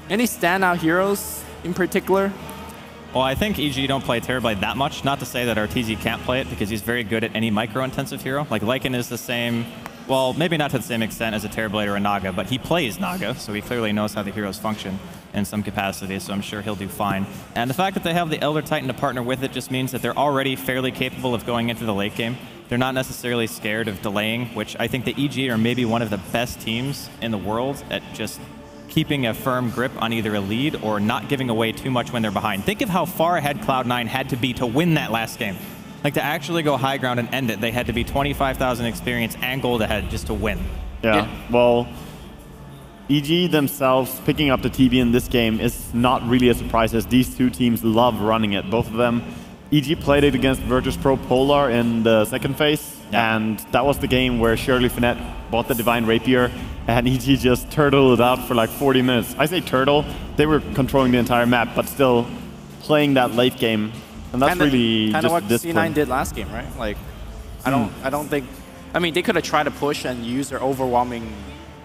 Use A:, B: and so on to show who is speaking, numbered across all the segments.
A: Any standout heroes in particular?
B: Well, I think EG don't play Terrorblade that much. Not to say that RTZ can't play it, because he's very good at any micro-intensive hero. Like, Lycan is the same, well, maybe not to the same extent as a Terrorblade or a Naga, but he plays Naga, so he clearly knows how the heroes function in some capacity, so I'm sure he'll do fine. And the fact that they have the Elder Titan to partner with it just means that they're already fairly capable of going into the late game. They're not necessarily scared of delaying, which I think the EG are maybe one of the best teams in the world at just keeping a firm grip on either a lead or not giving away too much when they're behind. Think of how far ahead Cloud9 had to be to win that last game. Like, to actually go high ground and end it, they had to be 25,000 experience and gold ahead just to win.
C: Yeah, well, EG themselves picking up the TB in this game is not really a surprise, as these two teams love running it, both of them. EG played it against Virtus.pro Polar in the second phase, and that was the game where Shirley Finette bought the Divine Rapier, and EG just turtled it out for like 40 minutes. I say turtle, they were controlling the entire map, but still playing that late game. And that's really
A: kind of what
C: discipline.
A: C9 did last game, right? Like, I don't think, I mean, they could have tried to push and use their overwhelming.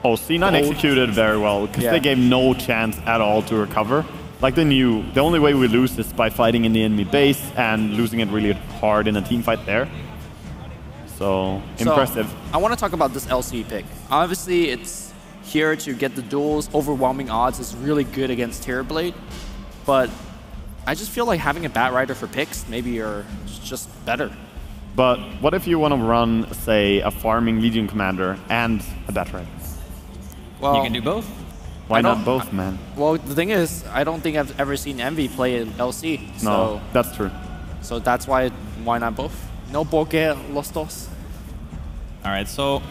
C: Oh, C9 executed very well, because they gave no chance at all to recover. Like, they knew the only way we lose is by fighting in the enemy base and losing it really hard in a team fight there. So impressive.
A: I want to talk about this LC pick. Obviously, it's here to get the duels. Overwhelming odds is really good against Terrorblade, but I just feel like having a Batrider for picks maybe are just better.
C: But what if you want to run, say, a farming Legion Commander and a Batrider?
B: Well, you can do both.
C: Why not both, man?
A: Well, the thing is, I don't think I've ever seen Envy play LC. So,
C: no, that's true.
A: So that's why not both? No porque los dos.
B: All right, so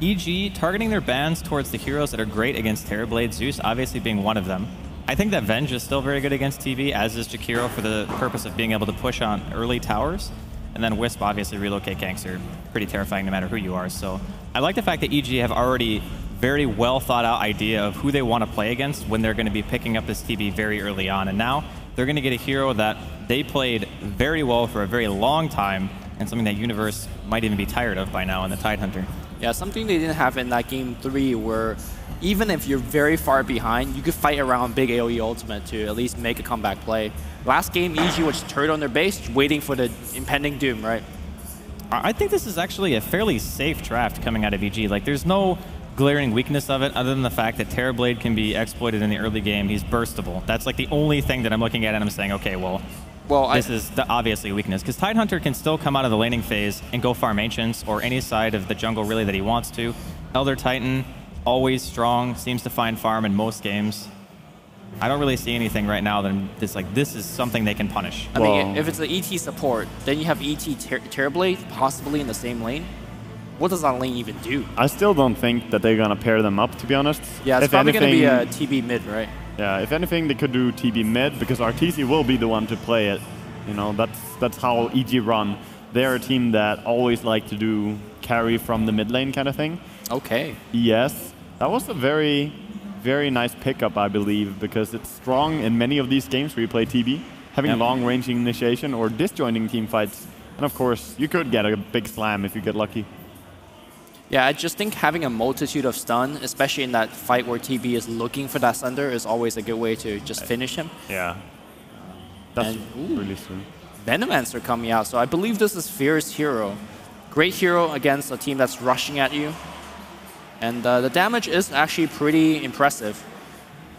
B: EG targeting their bans towards the heroes that are great against Terrorblade, Zeus obviously being one of them. I think that Venge is still very good against TV, as is Jakiro, for the purpose of being able to push on early towers. And then Wisp, obviously, relocate ganks are pretty terrifying no matter who you are. So I like the fact that EG have already very well thought out idea of who they want to play against when they're going to be picking up this TB very early on. And now they're going to get a hero that they played very well for a very long time, and something that Universe might even be tired of by now in the Tidehunter.
A: Yeah, something they didn't have in that game 3, where even if you're very far behind, you could fight around big AoE ultimate to at least make a comeback play. Last game, EG was turret on their base, waiting for the impending doom, right?
B: I think this is actually a fairly safe draft coming out of EG. Like, there's no glaring weakness of it other than the fact that Terrorblade can be exploited in the early game. He's burstable. That's like the only thing that I'm looking at and I'm saying, okay, well this is obviously a weakness, because Tidehunter can still come out of the laning phase and go farm Ancients or any side of the jungle really that he wants to. Elder Titan, always strong, seems to find farm in most games. I don't really see anything right now that this is something they can punish.
A: I mean, if it's an ET support, then you have ET Terrorblade possibly in the same lane. What does that lane even do?
C: I still don't think that they're going to pair them up, to be honest.
A: Yeah, it's probably going to be a TB mid, right?
C: Yeah, if anything, they could do TB mid, because RTZ will be the one to play it. You know, that's how EG run. They're a team that always like to do carry from the mid lane kind of thing.
A: Okay.
C: Yes, that was a very, very nice pickup, I believe, because it's strong in many of these games where you play TB, having long-ranging initiation or disjoining team fights. And of course, you could get a big slam if you get lucky.
A: Yeah, I just think having a multitude of stun, especially in that fight where TB is looking for that Sunder, is always a good way to just finish him.
C: Yeah. That's really soon.
A: Venomancer coming out, so I believe this is Fear's hero. Great hero against a team that's rushing at you. And the damage is actually pretty impressive.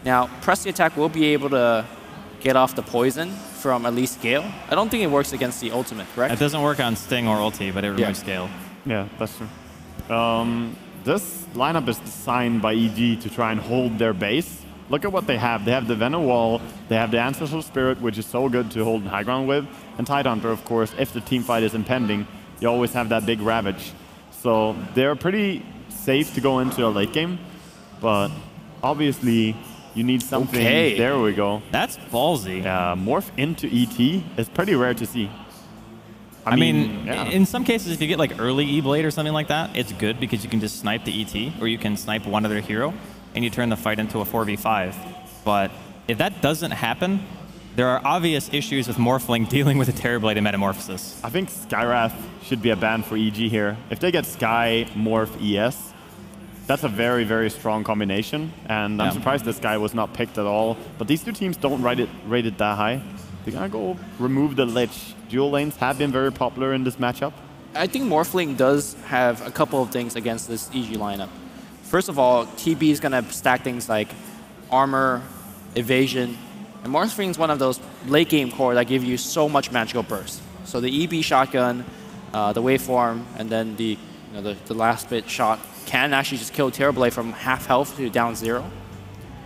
A: Now, press the attack will be able to get off the poison from at least Gale. I don't think it works against the ultimate, correct?
B: It doesn't work on Sting or ulti, but it removes Gale.
C: Yeah, that's true. This lineup is designed by EG to try and hold their base. Look at what they have. They have the Venom Wall, they have the Ancestral Spirit, which is so good to hold high ground with, and Tidehunter, of course, if the team fight is impending, you always have that big Ravage. So they're pretty safe to go into a late game, but obviously you need something.
A: Okay.
C: There we go.
B: That's ballsy.
C: Morph into ET is pretty rare to see.
B: I mean, in some cases, if you get like early E-Blade or something like that, it's good because you can just snipe the ET, or you can snipe one other hero, and you turn the fight into a 4v5. But if that doesn't happen, there are obvious issues with Morphling dealing with a Terrorblade and Metamorphosis.
C: I think Skywrath should be a ban for EG here. If they get Sky, Morph, ES, That's a very, very strong combination, and I'm surprised this guy was not picked at all. But these two teams don't rate it that high. They're gonna go remove the Lich. Dual lanes have been very popular in this matchup.
A: I think Morphling does have a couple of things against this EG lineup. First of all, TB is gonna stack things like armor, evasion, and Morphling is one of those late game core that give you so much magical burst. So the EB shotgun, the waveform, and then the last bit shot can actually just kill Terrorblade from half health to down 0.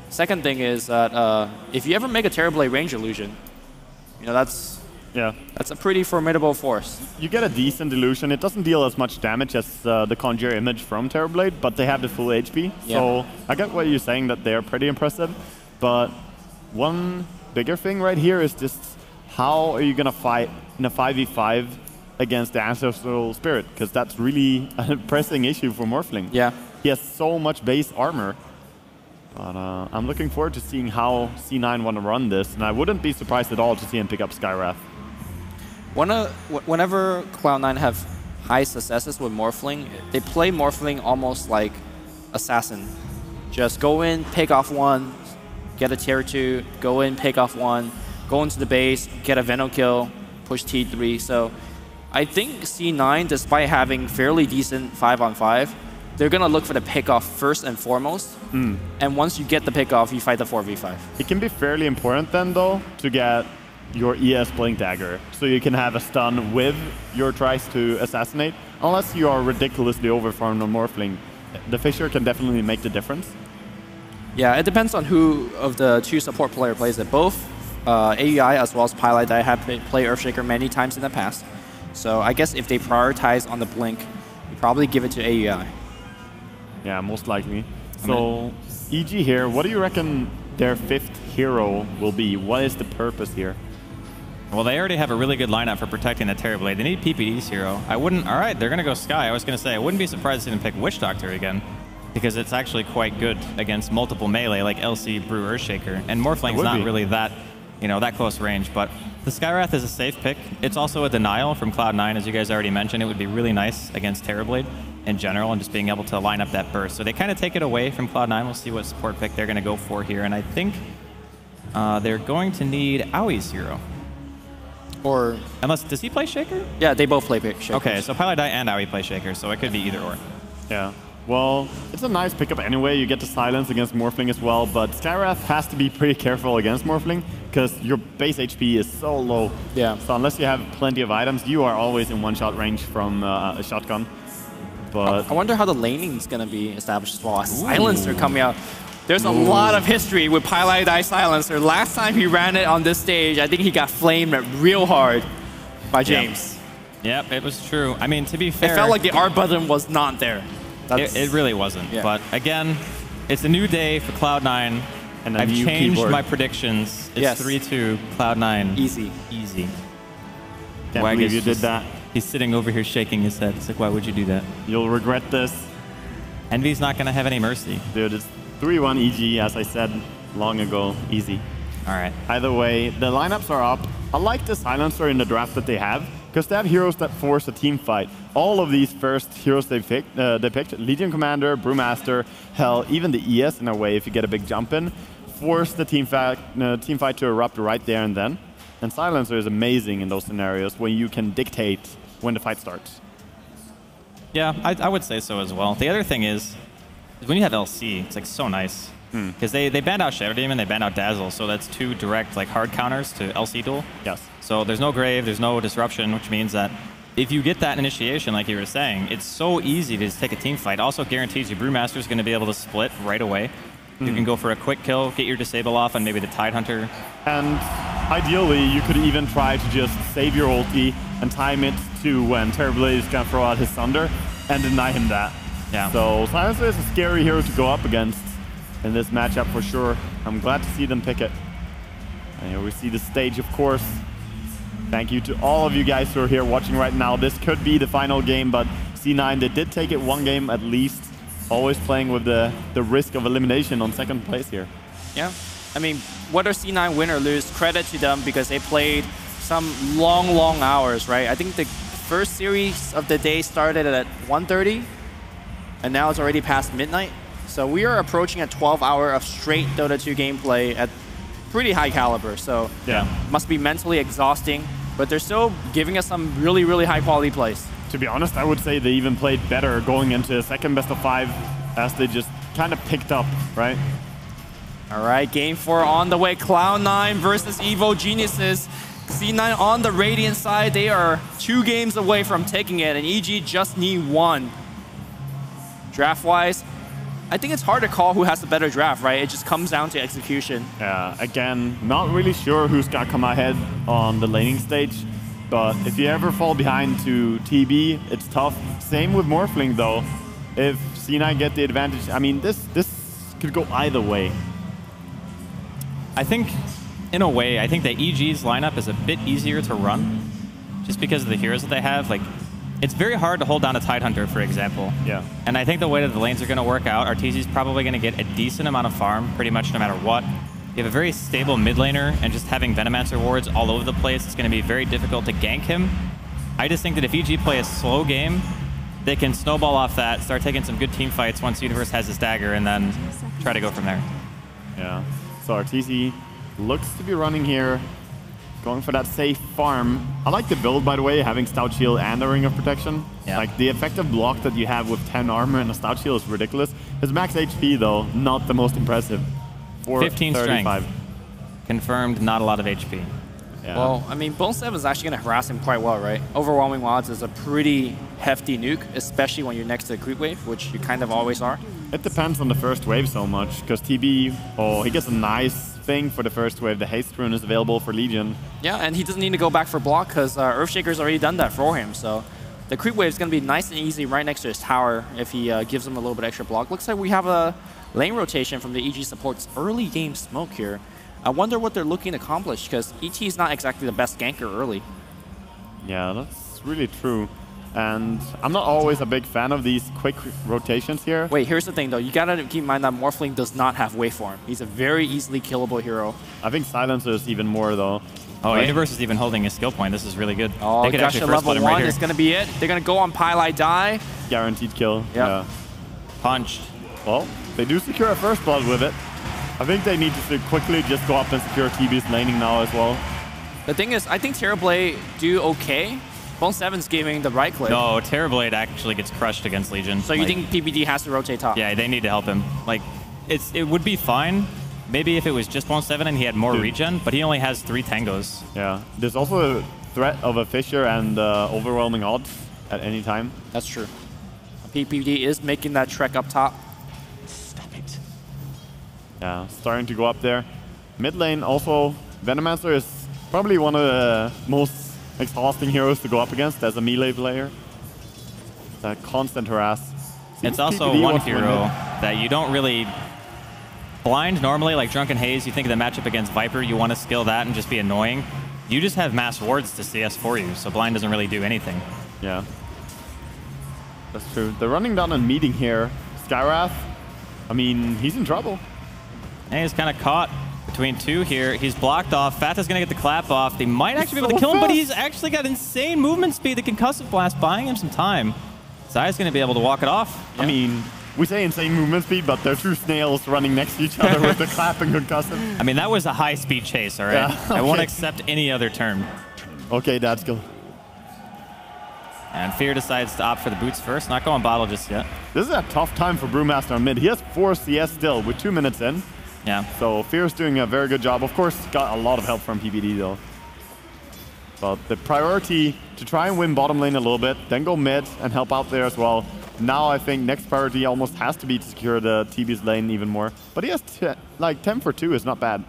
A: Second thing is that if you ever make a Terrorblade range illusion, that's a pretty formidable force.
C: You get a decent illusion. It doesn't deal as much damage as the Conjure image from Terrorblade, but they have the full HP. So I get what you're saying, that they're pretty impressive. But one bigger thing right here is just how are you going to fight in a 5v5 against the Ancestral Spirit? Because that's really a pressing issue for Morphling.
A: Yeah.
C: He has so much base armor. But I'm looking forward to seeing how C9 want to run this, and I wouldn't be surprised at all to see him pick up Skywrath.
A: Whenever Cloud9 have high successes with Morphling, they play Morphling almost like Assassin. Just go in, pick off one, get a tier 2, go in, pick off one, go into the base, get a Venom kill, push T3. So I think C9, despite having fairly decent 5-on-5, they're going to look for the pick-off first and foremost. And once you get the pick-off, you fight the 4v5.
C: It can be fairly important then, though, to get your ES Blink Dagger, so you can have a stun with your tries to assassinate, unless you are ridiculously overfarmed on Morphling. The Fissure can definitely make the difference.
A: Yeah, it depends on who of the two support player plays it. Both AUI as well as Pilot have played Earthshaker many times in the past. So I guess if they prioritize on the Blink, you probably give it to AUI.
C: Yeah, most likely. So, EG here, what do you reckon their 5th hero will be? What is the purpose here?
B: Well, they already have a really good lineup for protecting the Terrorblade. They need PPD's hero. I wouldn't... All right, they're going to go Sky. I was going to say, I wouldn't be surprised to see them pick Witch Doctor again, because it's actually quite good against multiple melee, like LC, Brew, Earthshaker. And Morphling's not really that, that close range, but the Skywrath is a safe pick. It's also a denial from Cloud9, as you guys already mentioned. It would be really nice against Terrorblade in general, and just being able to line up that burst. So they kind of take it away from Cloud9. We'll see what support pick they're going to go for here. And I think they're going to need Aui's hero.
A: Or
B: unless, does he play Shaker?
A: Yeah, they both play Shaker.
B: Okay, so Pilot and Aui play Shaker, so it could be either or.
C: Yeah. Well, it's a nice pickup anyway. You get the silence against Morphling as well, but Skywrath has to be pretty careful against Morphling because your base HP is so low.
A: Yeah.
C: So unless you have plenty of items, you are always in one-shot range from a shotgun. But
A: I wonder how the laning is going to be established as well. A Silencer coming out. There's a lot of history with Pilot Silencer. Last time he ran it on this stage, I think he got flamed real hard by James.
B: Yep, it was true. I mean, to be fair,
A: it felt like the R button was not there.
B: It really wasn't. Yeah. But again, it's a new day for Cloud9. And I've changed my predictions. It's 3-2, Cloud9.
A: Easy.
B: Easy.
C: Can't believe you did that.
B: He's sitting over here shaking his head. It's like, why would you do that?
C: You'll regret this.
B: Envy's not going to have any mercy.
C: Dude, it's 3-1 EG, as I said long ago. Easy.
B: All right.
C: Either way, the lineups are up. I like the Silencer in the draft that they have, because they have heroes that force a team fight. All of these first heroes they picked, Legion Commander, Brewmaster, hell, even the ES in a way, if you get a big jump in, force the team fight to erupt right there and then. And Silencer is amazing in those scenarios when you can dictate when the fight starts.
B: Yeah, I would say so as well. The other thing is when you have LC, it's like so nice. Because they banned out Shadow Demon, they banned out Dazzle, so that's 2 direct hard counters to LC duel.
C: Yes.
B: So there's no Grave, there's no Disruption, which means that if you get that initiation, like you were saying, it's so easy to just take a team fight. Also guarantees you Brewmaster's going to be able to split right away. You can go for a quick kill, get your Disable off on maybe the Tidehunter.
C: And ideally, you could even try to just save your ulti and time it to when Terrorblade is going to throw out his Thunder and deny him that.
B: Yeah.
C: So Silencer is a scary hero to go up against in this matchup for sure. I'm glad to see them pick it. And here we see the stage, of course. Thank you to all of you guys who are here watching right now. This could be the final game, but C9, they did take it 1 game at least. Always playing with the risk of elimination on 2nd place here.
A: Yeah. I mean, whether C9 win or lose, credit to them because they played some long, long hours, right? I think the first series of the day started at 1:30. and now it's already past midnight. So we are approaching a 12 hour of straight Dota 2 gameplay at pretty high caliber. So
C: Yeah.
A: must be mentally exhausting, but they're still giving us some really, really high quality plays.
C: To be honest, I would say they even played better going into a second best of 5 as they just kind of picked up, right?
A: All right, game 4 on the way. Cloud9 versus Evo Geniuses. C9 on the Radiant side, they are 2 games away from taking it, and EG just need 1. Draft-wise, I think it's hard to call who has the better draft, right? It just comes down to execution.
C: Yeah, again, not really sure who's got to come ahead on the laning stage, but if you ever fall behind to TB, it's tough. Same with Morphling, though. If C9 get the advantage, I mean, this could go either way.
B: I think, in a way, I think that EG's lineup is a bit easier to run, just because of the heroes that they have. Like, it's very hard to hold down a Tidehunter, for example.
C: Yeah.
B: And I think the way that the lanes are going to work out, RTZ's probably going to get a decent amount of farm, pretty much no matter what. You have a very stable mid laner, and just having Venomancer wards all over the place, it's going to be very difficult to gank him. I just think that if EG play a slow game, they can snowball off that, start taking some good team fights once Universe has his dagger, and then try to go from there.
C: Yeah. So RTZ looks to be running here, going for that safe farm. I like the build, by the way, having Stout Shield and a Ring of Protection.
B: Yeah.
C: Like, the effective block that you have with 10 armor and a Stout Shield is ridiculous. His max HP, though, not the most impressive.
B: 15
C: 35.
B: strength. Confirmed, not a lot of HP.
C: Yeah.
A: Well, I mean, Bone 7 is actually going to harass him quite well, right? Overwhelming Odds is a pretty hefty nuke, especially when you're next to the creep wave, which you kind of always are.
C: It depends on the first wave so much, because TB, he gets a nice thing for the first wave. The Haste Rune is available for Legion.
A: Yeah, and he doesn't need to go back for block because Earthshaker's already done that for him. So the creep wave is going to be nice and easy right next to his tower if he gives him a little bit extra block. Looks like we have a lane rotation from the EG support's early game smoke here. I wonder what they're looking to accomplish because ET is not exactly the best ganker early.
C: Yeah, that's really true. And I'm not always a big fan of these quick rotations here.
A: Wait, here's the thing though. You gotta keep in mind that Morphling does not have waveform. He's a very easily killable hero.
C: I think Silencer is even more, though.
B: Oh,
C: Right?
B: Universe is even holding his skill point. This is really good.
A: Oh,
B: They could
A: Gusha
B: actually first
A: level
B: blood him
A: 1
B: right
A: is
B: here.
A: gonna be it. They're gonna go on Pylai Die.
C: Guaranteed kill.
A: Yep.
C: Yeah.
B: Punched.
C: Well, they do secure a first blood with it. I think they need to quickly just go up and secure TB's laning now as well.
A: The thing is, I think Terrorblade do okay. Bone 7's giving the right click.
B: No, Terrorblade actually gets crushed against Legion.
A: So you think PPD has to rotate top?
B: Yeah, they need to help him. Like, it would be fine, maybe if it was just 1-7 and he had more regen, but he only has 3 tangos.
C: Yeah. There's also a threat of a Fissure and overwhelming odds at any time.
A: That's true. PPD is making that trek up top.
B: Stop it.
C: Yeah, starting to go up there. Mid lane also, Venomancer is probably one of the most exhausting heroes to go up against as a melee player. That constant harass.
B: It's
C: Seems
B: also
C: PPD
B: one
C: wants to win
B: hero
C: mid.
B: that you don't really blind normally, like Drunken Haze. You think of the matchup against Viper, you want to skill that and just be annoying. You just have mass wards to CS for you, so blind doesn't really do anything.
C: Yeah. That's true. They're running down and meeting here. Skywrath, I mean, he's in trouble.
B: And he's kind of caught between 2 here. He's blocked off. Fata's going to get the clap off. They might actually be able to kill him, but he's actually got insane movement speed. The Concussive Blast buying him some time. Zai's going to be able to walk it off.
C: I mean, we say insane movement speed, but they're 2 snails running next to each other with the clap and concussive.
B: I mean, that was a high-speed chase, all right?
C: Yeah,
B: I won't
C: okay.
B: accept any other term.
C: Okay, that's good.
B: And Fear decides to opt for the boots first. Not going bottle just yet.
C: This is a tough time for Brewmaster on mid. He has 4 CS still with 2 minutes in.
B: Yeah.
C: So Fear's doing a very good job. Of course, got a lot of help from PPD though. But the priority to try and win bottom lane a little bit, then go mid and help out there as well. Now I think next priority almost has to be to secure the TB's lane even more. But he has like 10 for 2 is not bad.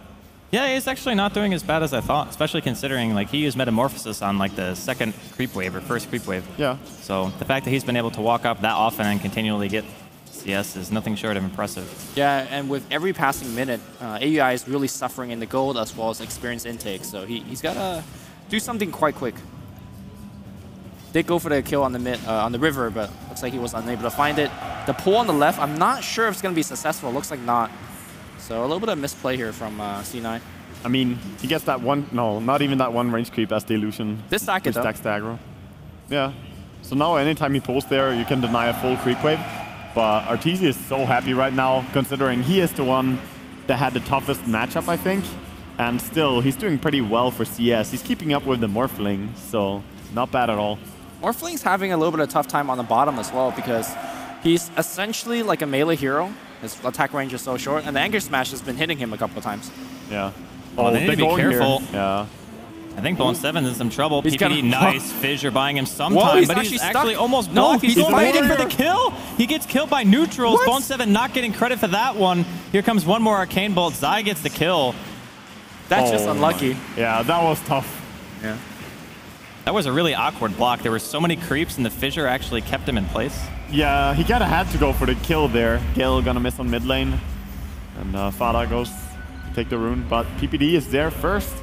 B: Yeah, he's actually not doing as bad as I thought, especially considering like he used Metamorphosis on like the second creep wave or first creep wave.
C: Yeah.
B: So the fact that he's been able to walk up that often and continually get CS is nothing short of impressive.
A: Yeah, and with every passing minute, AUI is really suffering in the gold as well as experience intake. So he's got to do something quite quick. Did go for the kill on the on the river, but looks like he was unable to find it. The pull on the left, I'm not sure if it's going to be successful. Looks like not. So a little bit of misplay here from C9.
C: I mean, he gets that one, no, not even that one range creep as the illusion.
A: This stack it though.
C: Stacks the aggro. Yeah. So now anytime he pulls there, you can deny a full creep wave. But Arteezy is so happy right now, considering he is the one that had the toughest matchup, I think. And still, he's doing pretty well for CS. He's keeping up with the Morphling, so not bad at all.
A: Morphling's having a little bit of a tough time on the bottom as well because he's essentially like a melee hero. His attack range is so short, and the Anger Smash has been hitting him a couple of times.
B: Yeah. Oh, they need to be careful.
C: Here. Yeah.
B: I think Bone7 is in some trouble.
A: He's
B: PPD, nice. Fissure buying him some time, but he's actually almost blocked. He's fighting for the kill. He gets killed by neutrals. Bone7 not getting credit for that one. Here comes one more Arcane Bolt. Zai gets the kill.
A: That's just unlucky.
C: Yeah, that was tough.
A: Yeah.
B: That was a really awkward block. There were so many creeps, and the Fissure actually kept him in place.
C: Yeah, he kind of had to go for the kill there. Gale gonna miss on mid lane. And Fada goes to take the rune, but PPD is there first.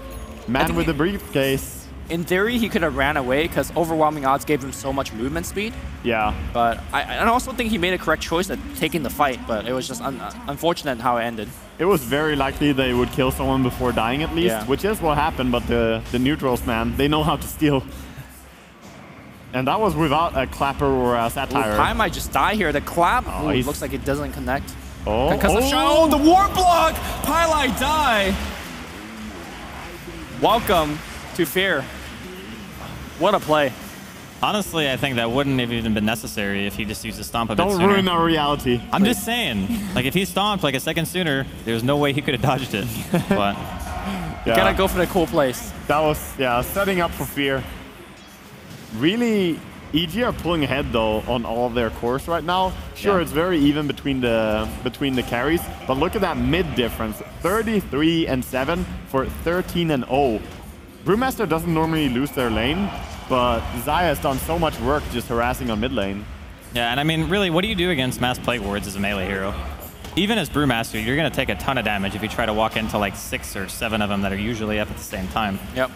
C: Man with the briefcase.
A: In theory, he could have ran away because overwhelming odds gave him so much movement speed.
C: Yeah.
A: But I also think he made a correct choice at taking the fight, but it was just unfortunate how it ended.
C: It was very likely they would kill someone before dying at least, which is what happened, but the neutrals, man, they know how to steal. And that was without a clapper or a satire.
A: Pi might just die here. The clap looks like it doesn't connect. Because of Shadow, the warp block! Pylai die! Welcome to Fear. What a play.
B: Honestly, I think that wouldn't have even been necessary if he just used to stomp a bit sooner.
C: Don't ruin our reality.
B: I'm just saying, like if he stomped like a second sooner, there's no way he could have dodged it. But
A: you gotta go for the cool place.
C: That was, setting up for Fear. Really, EG are pulling ahead though on all of their cores right now. Sure, it's very even between the carries, but look at that mid difference: 33-7 for 13-0. Brewmaster doesn't normally lose their lane, but Zai has done so much work just harassing on mid lane.
B: Yeah, and I mean, really, what do you do against Mass Plague Wards as a melee hero? Even as Brewmaster, you're going to take a ton of damage if you try to walk into like 6 or 7 of them that are usually up at the same time.
A: Yep.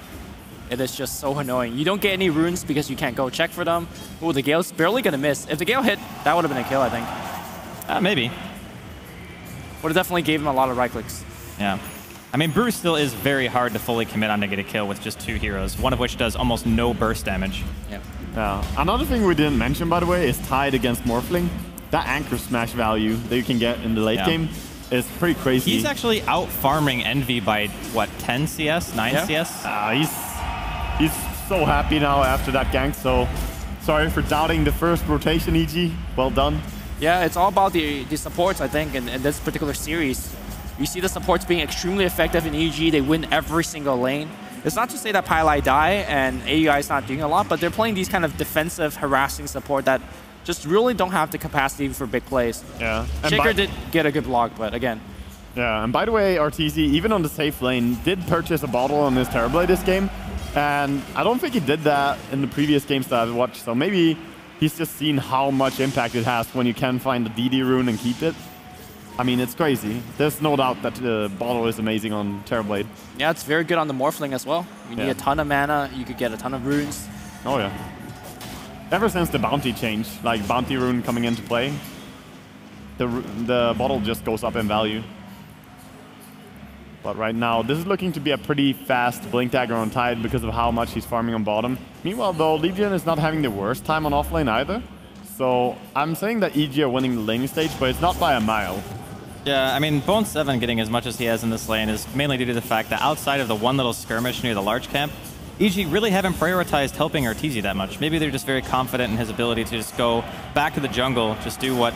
A: It is just so annoying. You don't get any runes because you can't go check for them. Oh, the Gale's barely going to miss. If the Gale hit, that would have been a kill, I think.
B: Maybe.
A: Would have definitely gave him a lot of right clicks.
B: Yeah. I mean, Brew still is very hard to fully commit on to get a kill with just 2 heroes, one of which does almost no burst damage.
A: Yeah.
C: Another thing we didn't mention, by the way, is Tide against Morphling. That Anchor Smash value that you can get in the late game is pretty crazy.
B: He's actually out-farming Envy by, what, 10 CS? 9 CS?
C: He's so happy now after that gank, so sorry for doubting the first rotation, EG. Well done.
A: Yeah, it's all about the supports, I think, in this particular series. You see the supports being extremely effective in EG. They win every single lane. It's not to say that Pylai die and AUI is not doing a lot, but they're playing these kind of defensive, harassing support that just really don't have the capacity for big plays.
C: Yeah.
A: Shaker did get a good block, but again.
C: Yeah, and by the way, Arteezy, even on the safe lane, did purchase a bottle on his Terrorblade this game. And I don't think he did that in the previous games that I've watched, so maybe he's just seen how much impact it has when you can find the DD rune and keep it. I mean, it's crazy. There's no doubt that the bottle is amazing on Terrorblade.
A: Yeah, it's very good on the Morphling as well. You need a ton of mana, you could get a ton of runes.
C: Oh yeah. Ever since the bounty change, like bounty rune coming into play, the bottle just goes up in value. But right now, this is looking to be a pretty fast blink dagger on Tide because of how much he's farming on bottom. Meanwhile, though, Legion is not having the worst time on offlane either. So I'm saying that EG are winning the laning stage, but it's not by a mile.
B: Yeah, I mean, Bone7 getting as much as he has in this lane is mainly due to the fact that outside of the one little skirmish near the large camp, EG really haven't prioritized helping Arteezy that much. Maybe they're just very confident in his ability to just go back to the jungle, just do what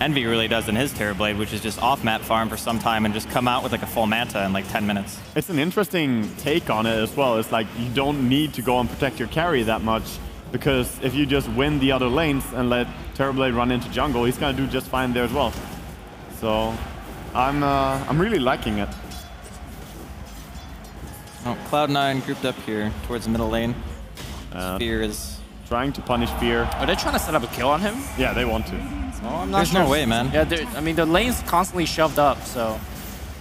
B: Envy really does in his Terrorblade, which is just off-map farm for some time and just come out with like a full manta in like 10 minutes.
C: It's an interesting take on it as well. It's like you don't need to go and protect your carry that much, because if you just win the other lanes and let Terrorblade run into jungle, he's gonna do just fine there as well. So I'm really liking it.
B: Oh, Cloud9 grouped up here towards the middle lane. Fear is
C: trying to punish Fear.
A: Are they trying to set up a kill on him?
C: Yeah, they want to.
A: Oh, I'm not
B: There's
A: sure.
B: no way, man.
A: Yeah, I mean, the lane's constantly shoved up, so.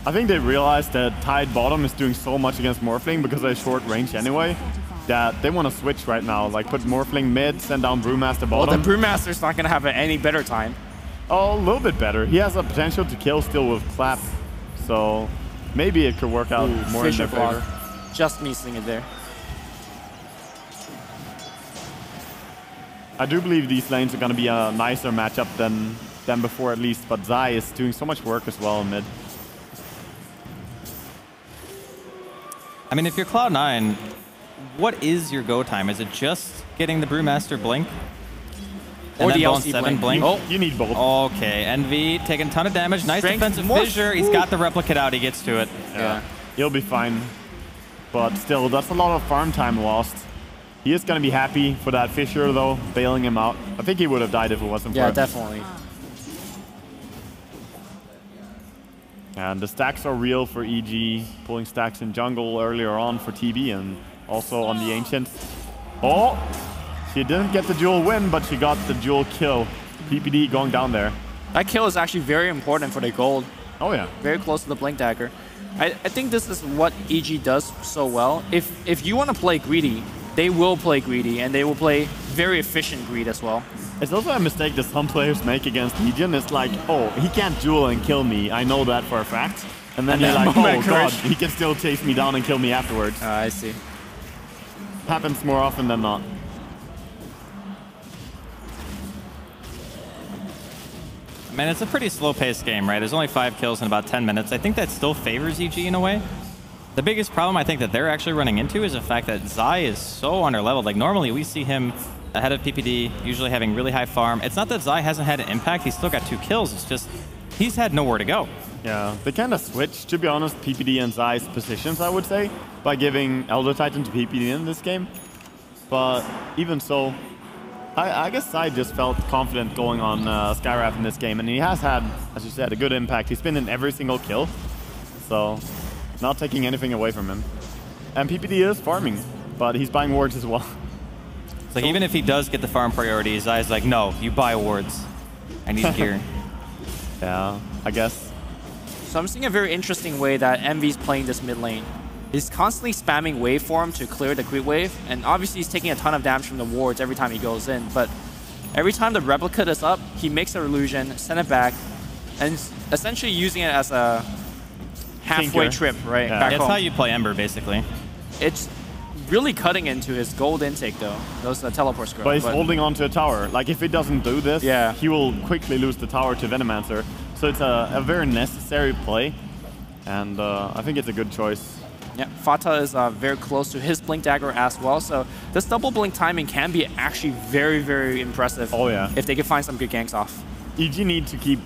C: I think they realized that Tide bottom is doing so much against Morphling because they're short range anyway, that they want to switch right now. Like put Morphling mid, send down Brewmaster bottom.
A: Well, the Brewmaster's not going to have any better time.
C: Oh, a little bit better. He has a potential to kill still with Clap, so maybe it could work out more in their favor.
A: Just missing it there.
C: I do believe these lanes are going to be a nicer matchup than than before at least, but Zai is doing so much work as well in mid.
B: I mean, if you're Cloud9, what is your go time? Is it just getting the Brewmaster blink?
A: Or the
B: Bone
A: LC
B: 7 blink?
C: Oh, you need both.
B: Okay, Envy taking a ton of damage. Nice
A: Strength,
B: defensive
A: more.
B: fissure. He's got the replicate out. He gets to it.
A: Yeah.
C: He'll be fine. But still, that's a lot of farm time lost. He is going to be happy for that fissure, though, bailing him out. I think he would have died if it wasn't for
A: Yeah,
C: it.
A: definitely.
C: And the stacks are real for EG, pulling stacks in jungle earlier on for TB and also on the Ancients. Oh! She didn't get the dual win, but she got the dual kill. PPD going down there.
A: That kill is actually very important for the gold.
C: Oh yeah.
A: Very close to the Blink Dagger. I think this is what EG does so well. If you want to play greedy, they will play greedy, and they will play very efficient greed as well.
C: It's also a mistake that some players make against Legion. It's like, oh, he can't duel and kill me. I know that for a fact. And then you're like, oh god, he can still chase me down and kill me afterwards.
A: I see.
C: Happens more often than not.
B: Man, it's a pretty slow-paced game, right? There's only 5 kills in about 10 minutes. I think that still favors EG in a way. The biggest problem I think that they're actually running into is the fact that Zai is so underleveled. Like, normally we see him ahead of PPD, usually having really high farm. It's not that Zai hasn't had an impact. He's still got 2 kills. It's just he's had nowhere to go.
C: Yeah, they kind of switched, to be honest, PPD and Zai's positions, I would say, by giving Elder Titan to PPD in this game. But even so, I guess Zai just felt confident going on Skywrath in this game, and he has had, as you said, a good impact. He's been in every single kill, so not taking anything away from him. And PPD is farming, but he's buying wards as well.
B: It's like, even if he does get the farm priority, Zai's like, no, you buy wards. I need gear.
C: Yeah, I guess.
A: So I'm seeing a very interesting way that Envy's playing this mid lane. He's constantly spamming waveform to clear the creep wave, and obviously he's taking a ton of damage from the wards every time he goes in, but every time the replicate is up, he makes an illusion, send it back, and essentially using it as a halfway trip, right?
C: Yeah.
A: Back
B: That's
A: home.
B: how you play Ember, basically.
A: It's really cutting into his gold intake, though. Those teleport scrolls.
C: But he's holding on to a tower. Like, if he doesn't do this,
A: Yeah.
C: he will quickly lose the tower to Venomancer. So it's a very necessary play, and I think it's a good choice.
A: Yeah, Fata is very close to his Blink Dagger as well, so this double blink timing can be actually very, very impressive.
C: Oh yeah.
A: If they can find some good ganks off.
C: EG need to keep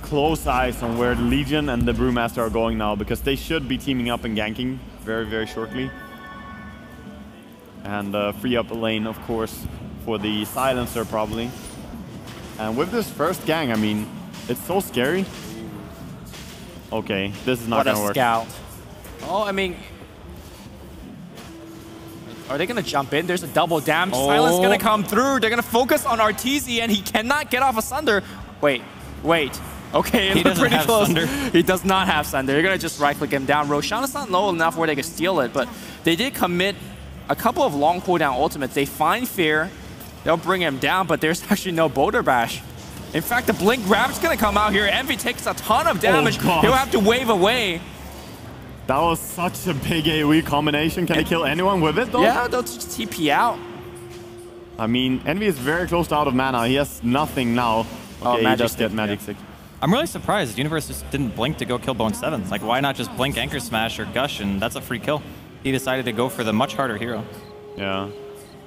C: close eyes on where the Legion and the Brewmaster are going now, because they should be teaming up and ganking very, very shortly. And free up a lane, of course, for the Silencer probably. And with this first gang, I mean, it's so scary. Okay, this is not gonna work.
A: What a scout. Oh, I mean, are they going to jump in? There's a double damage.
B: Oh.
A: Silence going to come through. They're going to focus on Arteezy, and he cannot get off a Sunder. Wait. Okay,
B: He doesn't
A: pretty
B: have
A: close.
B: Sunder.
A: He does not have Sunder. They're going to just right-click him down. Roshan is not low enough where they can steal it, but they did commit a couple of long cooldown ultimates. They find Fear. They'll bring him down, but there's actually no Boulder Bash. In fact, the Blink Grab's going to come out here. Envy takes a ton of damage.
C: God.
A: He'll have to wave away.
C: That was such a big AoE combination. Can he kill anyone with it though?
A: Yeah, they'll just TP out.
C: I mean, Envy is very close to out of mana. He has nothing now. Okay, he
A: Magic
C: does
A: Stick,
C: get Magic
A: yeah.
C: Stick.
B: I'm really surprised Universe just didn't blink to go kill Bone 7. Like, why not just blink Anchor Smash or Gush, and that's a free kill. He decided to go for the much harder hero.
C: Yeah.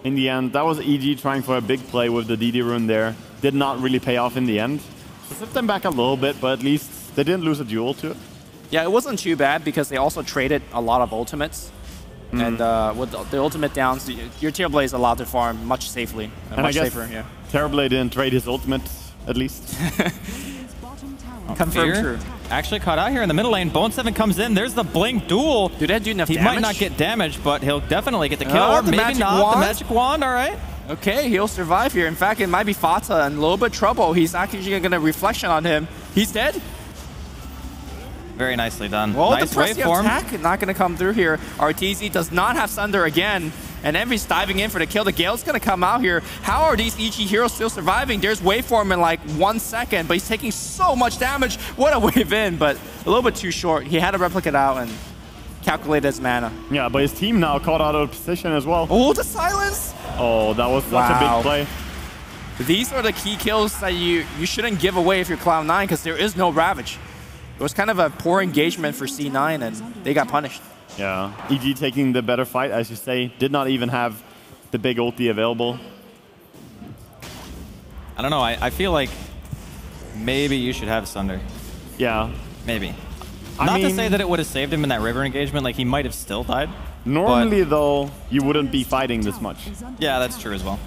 C: In the end, that was EG trying for a big play with the DD rune there. Did not really pay off in the end. Set them back a little bit, but at least they didn't lose a duel to it.
A: Yeah, it wasn't too bad because they also traded a lot of ultimates. And with the ultimate downs, your tier blade is allowed to farm much safely.
C: And
A: much
C: I guess
A: safer, yeah.
C: Terrorblade didn't trade his ultimate, at least.
A: Confirmed
B: Fear
A: true.
B: actually caught out here in the middle lane. Bone 7 comes in. There's the blink duel.
A: Did that do enough
B: He
A: damage?
B: might not get damage, but he'll definitely get the kill. Or
A: the
B: maybe
A: magic
B: not.
A: wand?
B: The magic wand, all right.
A: Okay, he'll survive here. In fact, it might be Fata in a little bit of trouble. He's actually going to reflection on him. He's dead.
B: Very nicely done.
A: Well,
B: nice
A: the Pressy
B: waveform.
A: attack not going to come through here. Arteezy does not have Sunder again. And Envy's diving in for the kill. The Gale's going to come out here. How are these EG heroes still surviving? There's waveform in like 1 second, but he's taking so much damage. What a wave in, but a little bit too short. He had to replicate out and calculate his mana.
C: Yeah, but his team now caught out of position as well.
A: Oh, the silence!
C: Oh, that was such a big play.
A: These are the key kills that you shouldn't give away if you're Cloud9, because there is no Ravage. It was kind of a poor engagement for C9, and they got punished.
C: Yeah, EG taking the better fight, as you say. Did not even have the big ulti available.
B: I don't know. I feel like maybe you should have Sunder.
C: Yeah.
B: Maybe.
C: I
B: Not
C: mean,
B: to say that it would have saved him in that river engagement. Like, he might have still died.
C: Normally, though, you wouldn't be fighting this much.
B: Yeah, that's true as well.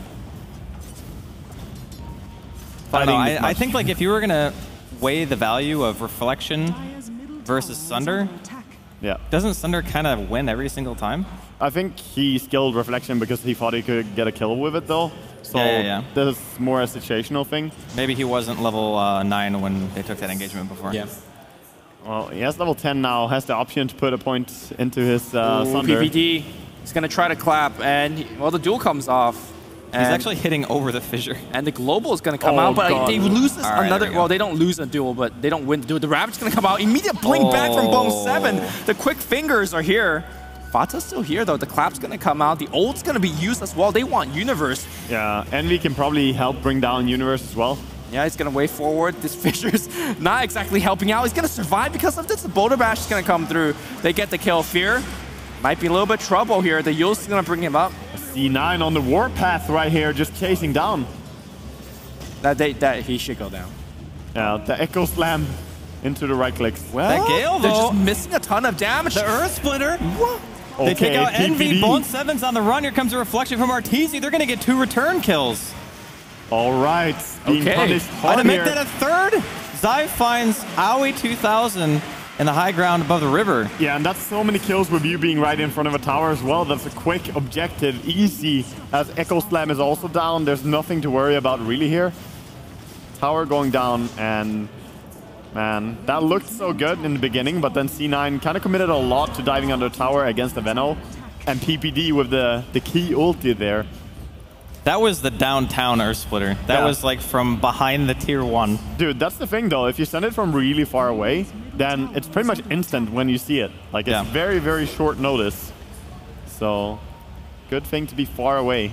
B: I don't know. I think like if you were going to weigh the value of Reflection versus Sunder,
C: yeah,
B: doesn't Sunder kind of win every single time?
C: I think he skilled Reflection because he thought he could get a kill with it, though. So this is more a situational thing.
B: Maybe he wasn't level 9 when they took that engagement before.
A: Yeah.
C: Well, he has level 10 now, has the option to put a point into his Sunder.
A: PPD, he's going to try to clap, and well, the duel comes off.
B: He's actually hitting over the fissure.
A: And the global is going to come out, but they lose this another.
B: Right,
A: well, they don't lose a duel, but they don't win the duel. The Ravage is going to come out. Immediate blink back from Bone 7. The quick fingers are here. Vata's still here, though. The clap's going to come out. The ult's going to be used as well. They want Universe.
C: Yeah, Envy can probably help bring down Universe as well.
A: Yeah, he's going to wait forward. This Fissure's not exactly helping out. He's going to survive because of this. The Boulder Bash is going to come through. They get the kill. Fear might be a little bit trouble here. The Yule's going to bring him up.
C: C9 on the warpath right here, just chasing down.
A: That he should go down.
C: Yeah, the Echo Slam into the right clicks.
A: Well,
B: that Gale,
A: they're
B: though,
A: just missing a ton of damage.
B: The Earth Splitter.
A: What?
B: They take out Envy.
C: PPD.
B: Bone 7's on the run. Here comes a Reflection from Arteezy. They're going to get 2 return kills.
C: All right, being punished hard
B: To make
C: here.
B: that a third, Zai finds Aoi 2000 in the high ground above the river.
C: Yeah, and that's so many kills with you being right in front of a tower as well. That's a quick objective, easy, as Echo Slam is also down. There's nothing to worry about really here. Tower going down, and man, that looked so good in the beginning, but then C9 kind of committed a lot to diving under tower against the Venno, and PPD with the key ulti there.
B: That was the downtown Earth Splitter. That was like from behind the tier 1.
C: Dude, that's the thing though. If you send it from really far away, then it's pretty much instant when you see it. Like, it's very, very short notice. So, good thing to be far away.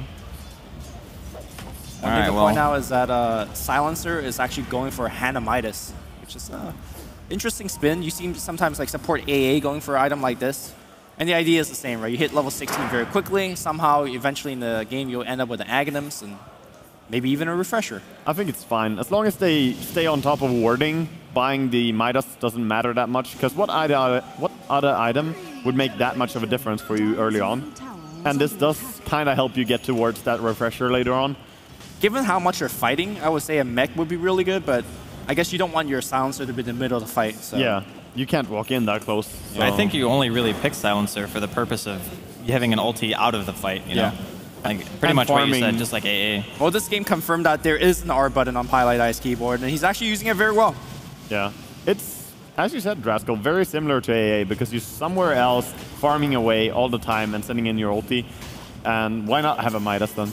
A: One thing to point out is that Silencer is actually going for Hannah Midas, which is an interesting spin. You see sometimes like support AA going for an item like this. And the idea is the same, right? You hit level 16 very quickly. Somehow, eventually in the game, you'll end up with an Aghanims and maybe even a Refresher.
C: I think it's fine. As long as they stay on top of warding, buying the Midas doesn't matter that much. Because what other item would make that much of a difference for you early on? And this does kind of help you get towards that Refresher later on.
A: Given how much you're fighting, I would say a mech would be really good, but I guess you don't want your Silencer to be in the middle of the fight. So.
C: Yeah. You can't walk in that close. So.
B: I think you only really pick Silencer for the purpose of having an ulti out of the fight, you know? Like, pretty much what you said, just like AA.
A: Well, this game confirmed that there is an R button on Pilot Ice keyboard, and he's actually using it very well.
C: Yeah. It's, as you said, Draskell, very similar to AA because you're somewhere else farming away all the time and sending in your ulti. And why not have a Midas then?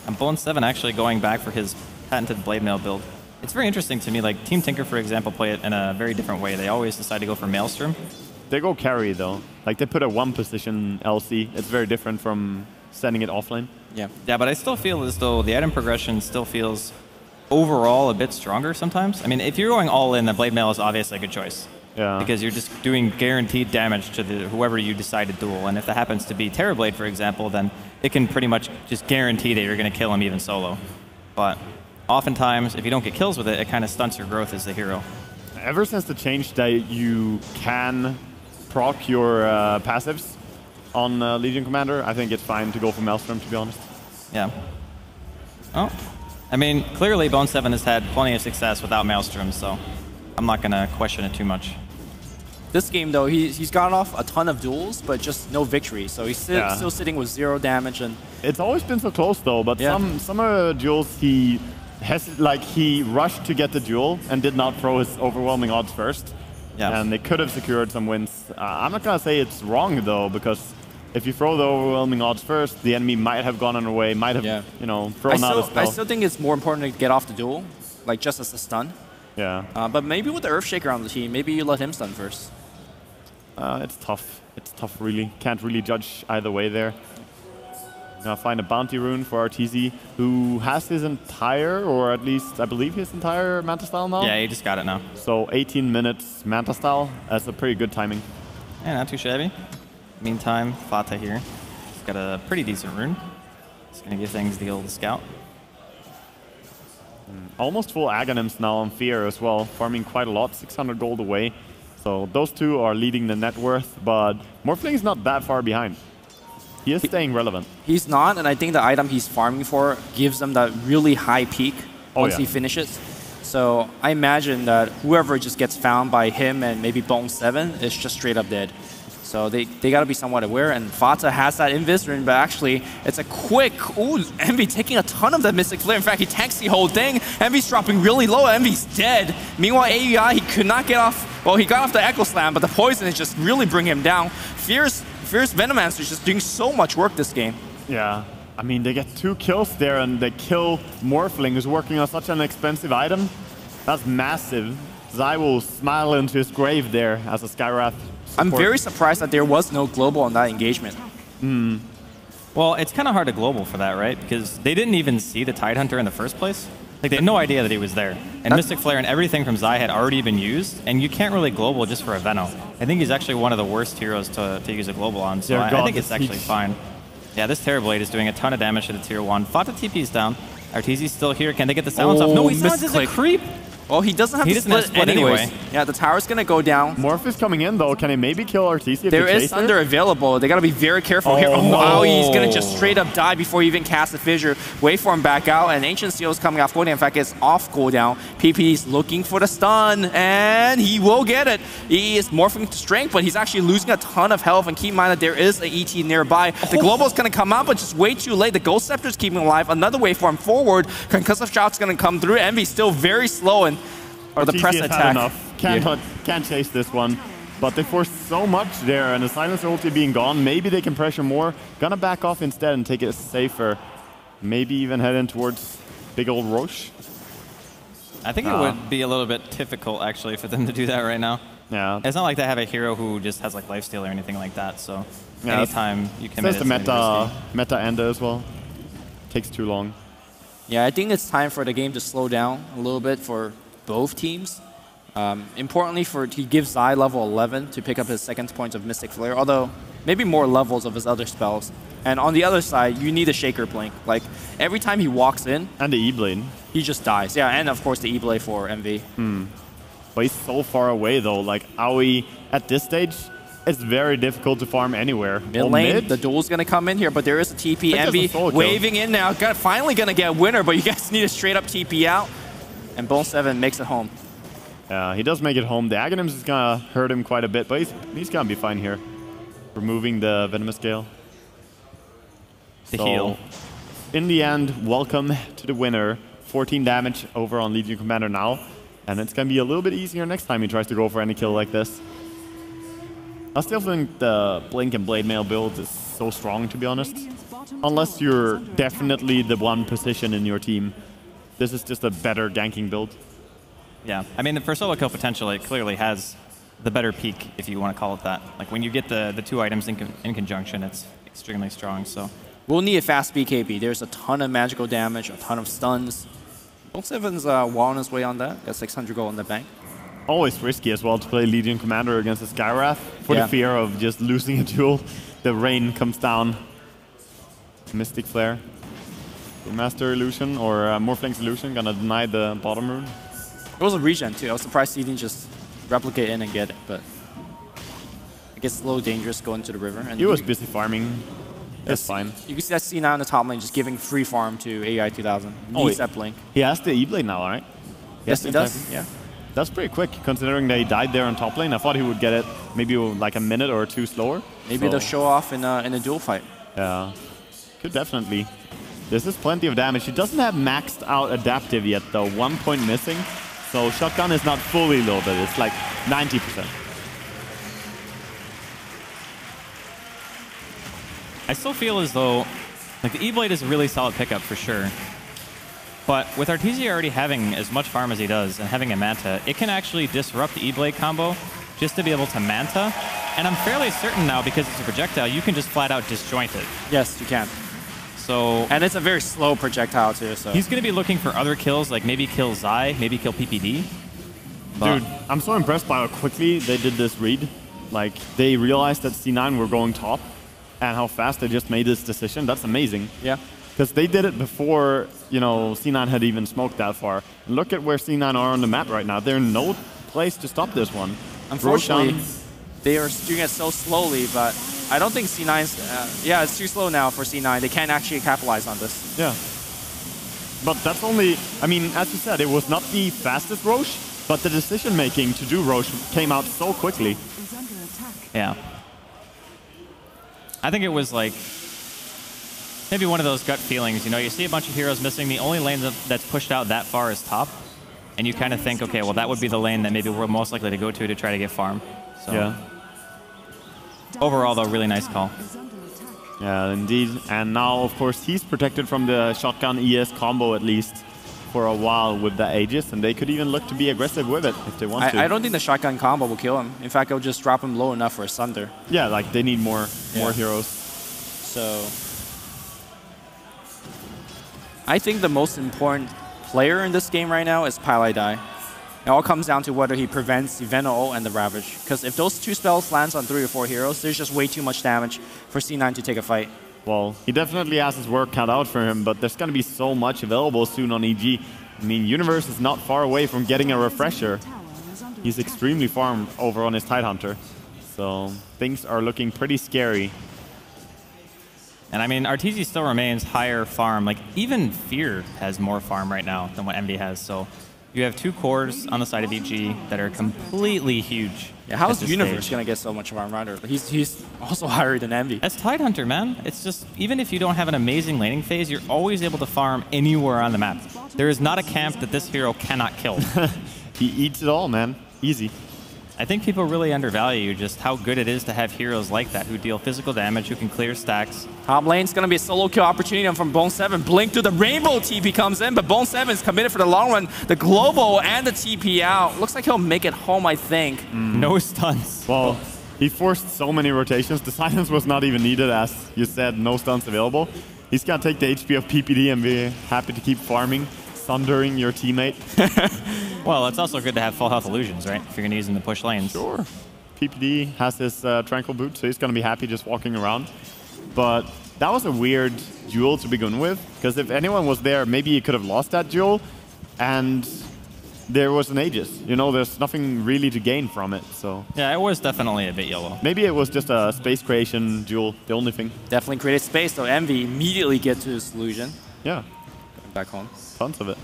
B: And Bone 7 actually going back for his patented Blade Mail build. It's very interesting to me. Like, Team Tinker, for example, play it in a very different way. They always decide to go for Maelstrom.
C: They go carry, though. Like, they put a one-position LC. It's very different from sending it offlane.
B: Yeah, but I still feel as though the item progression still feels overall a bit stronger sometimes. I mean, if you're going all in, the Blade Mail is obviously a good choice.
C: Yeah.
B: Because you're just doing guaranteed damage to whoever you decide to duel. And if that happens to be Terrorblade, for example, then it can pretty much just guarantee that you're going to kill him even solo. But oftentimes, if you don't get kills with it, it kind of stunts your growth as the hero.
C: Ever since the change that you can proc your passives on Legion Commander, I think it's fine to go for Maelstrom, to be honest.
B: Yeah. Oh. I mean, clearly Bone 7 has had plenty of success without Maelstrom, so I'm not going to question it too much.
A: This game, though, he's gotten off a ton of duels, but just no victory. So he's still sitting with 0 damage. And
C: it's always been so close, though, but some duels he rushed to get the duel and did not throw his overwhelming odds first. Yeah. And they could have secured some wins. I'm not going to say it's wrong, though, because if you throw the overwhelming odds first, the enemy might have gone on away, might have, you know, thrown out a spell.
A: I still think it's more important to get off the duel, like just as a stun.
C: Yeah.
A: But maybe with the Earthshaker on the team, maybe you let him stun first.
C: It's tough. It's tough, really. Can't really judge either way there. Gonna find a bounty rune for RTZ, who has his entire, or at least I believe his entire Manta style now.
B: Yeah, he just got it now.
C: So 18 minutes Manta style. That's a pretty good timing.
B: Yeah, not too shabby. Meantime, Fata here. He's got a pretty decent rune. He's gonna give things the old scout.
C: Almost full Aghanims now on Fear as well, farming quite a lot, 600 gold away. So those two are leading the net worth, but Morphling is not that far behind. He is staying relevant.
A: He's not, and I think the item he's farming for gives him that really high peak once he finishes. So I imagine that whoever just gets found by him and maybe Bone 7 is just straight up dead. So they got to be somewhat aware, and Fata has that Invis rune, but actually it's a quick, ooh, Envy taking a ton of that Mystic Flare. In fact, he tanks the whole thing. Envy's dropping really low, Envy's dead. Meanwhile, AUI, he could not get off, well, he got off the Echo Slam, but the poison is just really bringing him down. Fierce Venomancer is just doing so much work this game.
C: Yeah, I mean, they get 2 kills there, and they kill Morphling, who's working on such an expensive item. That's massive. Zai will smile into his grave there as a Skywrath support.
A: I'm very surprised that there was no global on that engagement.
B: Well, it's kind of hard to global for that, right? Because they didn't even see the Tidehunter in the first place. Like, they had no idea that he was there. And Mystic Flare and everything from Zai had already been used, and you can't really global just for a Veno. I think he's actually one of the worst heroes to use a global on, so I think it's actually fine. Yeah, this Terrorblade is doing a ton of damage to the tier 1. Fata TP's down. Arteezy's still here. Can they get the silence off? No, he silences a creep!
A: Well, he doesn't have to split anyways. Yeah, the tower's going to go down.
C: Morph is coming in, though. Can he maybe kill Arteezy if
A: there is Thunder available. They got to be very careful here. Oh, wow, he's going to just straight up die before he even casts a Fissure. Wait for him back out, and Ancient Seal is coming off cooldown. In fact, it's off cooldown. PP's looking for the stun, and he will get it. He is morphing to strength, but he's actually losing a ton of health. And keep in mind that there is an ET nearby. The global is going to come out, but just way too late. The Ghost Scepter is keeping him alive. Another waveform forward. Concussive Shout's going to come through. Envy's still very slow, and or the press attack.
C: Can't chase this one. But they forced so much there, and the Silencer ulti being gone, maybe they can pressure more. Gonna back off instead and take it safer. Maybe even head in towards big old Roche.
B: I think it would be a little bit difficult, actually, for them to do that right now.
C: Yeah.
B: It's not like they have a hero who just has like lifesteal or anything like that, so anytime you commit,
C: it's the meta ender as well. Takes too long.
A: Yeah, I think it's time for the game to slow down a little bit for both teams. Importantly, he gives Zai level 11 to pick up his second point of Mystic Flare, although maybe more levels of his other spells. And on the other side, you need a Shaker Blink. Like, every time he walks in...
C: And the E-Blade.
A: He just dies. Yeah, and of course the E-Blade for MV.
C: But he's so far away, though. Like, Aoi, at this stage, it's very difficult to farm anywhere.
A: Mid lane, the duel's going to come in here, but there is a TP. MV waving in now. Finally going to get a winner, but you guys need a straight-up TP out. And Bone 7 makes it home.
C: Yeah, he does make it home. The Aghanims is going to hurt him quite a bit, but he's going to be fine here. Removing the Venomous Gale.
B: The heal.
C: In the end, welcome to the winner. 14 damage over on Legion Commander now. And it's going to be a little bit easier next time he tries to go for any kill like this. I still think the Blink and Blade Mail build is so strong, to be honest. Unless you're definitely the one position in your team. This is just a better ganking build.
B: Yeah, I mean, for solo kill potential, it clearly has the better peak, if you want to call it that. Like, when you get the 2 items in conjunction, it's extremely strong, so.
A: We'll need a fast BKB. There's a ton of magical damage, a ton of stuns. Bone 7's well on his way on that. Got 600 gold in the bank.
C: Always risky as well to play Legion Commander against a Skywrath for the fear of just losing a duel. The rain comes down. Mystic Flare. Master Illusion or Morphling's Illusion gonna deny the bottom rune.
A: It was a regen too. I was surprised he didn't just replicate in and get it, but it gets a little dangerous going to the river. And
C: he was busy farming. That's fine. You
A: can see that C9 in the top lane just giving free farm to AI 2000. Needs that blink.
C: He has the E-Blade now, right?
A: Yes, he does. Yeah.
C: That's pretty quick, considering that he died there on top lane. I thought he would get it maybe like a minute or 2 slower.
A: Maybe they'll show off in a duel fight.
C: Yeah, could definitely. This is plenty of damage. He doesn't have maxed out adaptive yet, though. 1 point missing. So shotgun is not fully loaded. It's like 90%.
B: I still feel as though like the E-Blade is a really solid pickup for sure. But with Arteezy already having as much farm as he does and having a Manta, it can actually disrupt the E-Blade combo just to be able to Manta. And I'm fairly certain now, because it's a projectile, you can just flat out disjoint it.
A: Yes, you can.
B: So
A: And it's a very slow projectile too. So
B: he's going to be looking for other kills, like maybe kill Zai, maybe kill PPD. But
C: Dude, I'm so impressed by how quickly they did this read. Like, they realized that C9 were going top, and how fast they just made this decision. That's amazing.
A: yeah.
C: Because they did it before, you know, C9 had even smoked that far. Look at where C9 are on the map right now. They're in no place to stop this one.
A: Unfortunately,
C: Roshan,
A: they are doing it so slowly, but I don't think C9's... yeah, it's too slow now for C9. They can't actually capitalize on this.
C: yeah. But that's only, I mean, as you said, it was not the fastest Roche, but the decision-making to do Roche came out so quickly.
B: yeah. I think it was like maybe one of those gut feelings. You know, you see a bunch of heroes missing. The only lane that's pushed out that far is top. And you kind of think, okay, well, that would be the lane that maybe we're most likely to go to try to get farm. So
C: Yeah.
B: overall, though, really nice call.
C: Yeah, indeed. And now, of course, he's protected from the shotgun ES combo at least for a while with the Aegis, and they could even look to be aggressive with it if they want to.
A: I don't think the shotgun combo will kill him. In fact, it'll just drop him low enough for a Sunder.
C: Yeah, like they need more heroes.
A: So I think the most important player in this game right now is Dai. It all comes down to whether he prevents the Venom ult and the Ravage. Because if those two spells lands on 3 or 4 heroes, there's just way too much damage for C9 to take a fight.
C: Well, he definitely has his work cut out for him, but there's going to be so much available soon on EG. I mean, Universe is not far away from getting a refresher. He's extremely farmed over on his Tidehunter. So things are looking pretty scary.
B: And I mean, RTZ still remains higher farm. Like, even Fear has more farm right now than what Envy has. So you have 2 cores on the side of EG that are completely huge.
A: Yeah, how is Universe going to get so much farm rounder? He's also higher than Envy.
B: That's Tidehunter, man. It's just, even if you don't have an amazing laning phase, you're always able to farm anywhere on the map. There is not a camp that this hero cannot kill.
C: He eats it all, man. Easy.
B: I think people really undervalue just how good it is to have heroes like that who deal physical damage, who can clear stacks.
A: Top lane's going to be a solo kill opportunity from Bone 7. Blink to the Rainbow TP comes in, but Bone 7 is committed for the long run. The Global and the TP out. Looks like he'll make it home, I think.
B: No stunts.
C: Well, he forced so many rotations. The silence was not even needed, as you said, no stunts available. He's going to take the HP of PPD and be happy to keep farming, sundering your teammate.
B: Well, it's also good to have full health illusions, right? If you're going to use them to push lanes.
C: Sure. PPD has his Tranquil Boot, so he's going to be happy just walking around. But that was a weird duel to begin with, because if anyone was there, maybe he could have lost that duel, and there was an Aegis. You know, there's nothing really to gain from it, so...
B: Yeah, it was definitely a bit yellow.
C: Maybe it was just a space creation duel, the only thing.
A: Definitely created space, though. Envy immediately gets to his illusion.
C: Yeah,
A: Going back home.
C: tons of it.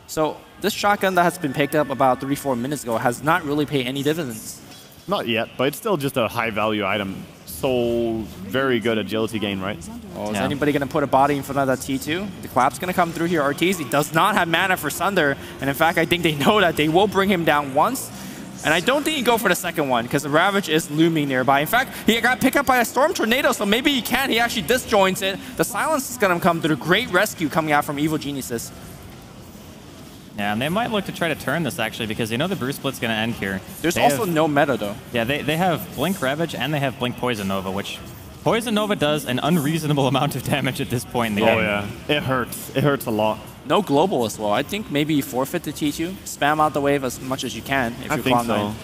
A: So this shotgun that has been picked up about 3-4 minutes ago has not really paid any dividends.
C: Not yet, but it's still just a high-value item. So very good agility gain, right?
A: Oh, is
B: Yeah.
A: anybody going to put a body in front of that T2? The clap's going to come through here. RTZ does not have mana for Sunder. And in fact, I think they know that they will bring him down once. And I don't think he go for the second one because the Ravage is looming nearby. In fact, he got picked up by a Storm Tornado, so maybe he can't. He actually disjoints it. The silence is going to come through. Great rescue coming out from Evil Geniuses.
B: Yeah, and they might look to try to turn this, actually, because they know the Bruce Split's going to end here.
A: There's
B: They
A: also
B: have-
A: no meta, though.
B: Yeah, they have Blink Ravage and they have Blink Poison Nova, which Poison Nova does an unreasonable amount of damage at this point in the game.
C: Oh yeah, it hurts. It hurts a lot.
A: No global as well. I think maybe you forfeit the T2. Spam out the wave as much as you can if
C: I
A: you're
C: think
A: Cloud9.
C: so.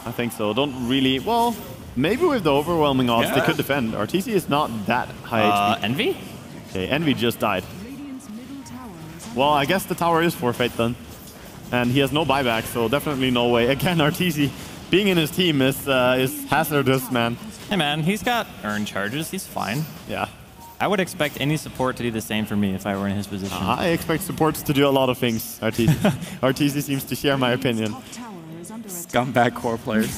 C: I think so. Don't really... Well, maybe with the overwhelming odds, they
A: Yeah.
C: could defend. RTC is not that high HP.
B: Envy?
C: Okay, Envy just died. Well, I guess the tower is forfeit then. And he has no buyback, so definitely no way. Again, RTC being in his team is hazardous, man.
B: Hey man, he's got earn charges, he's fine.
C: Yeah.
B: I would expect any support to do the same for me if I were in his position.
C: I expect supports to do a lot of things, RTC. RTC seems to share my opinion.
A: Scumbag core players.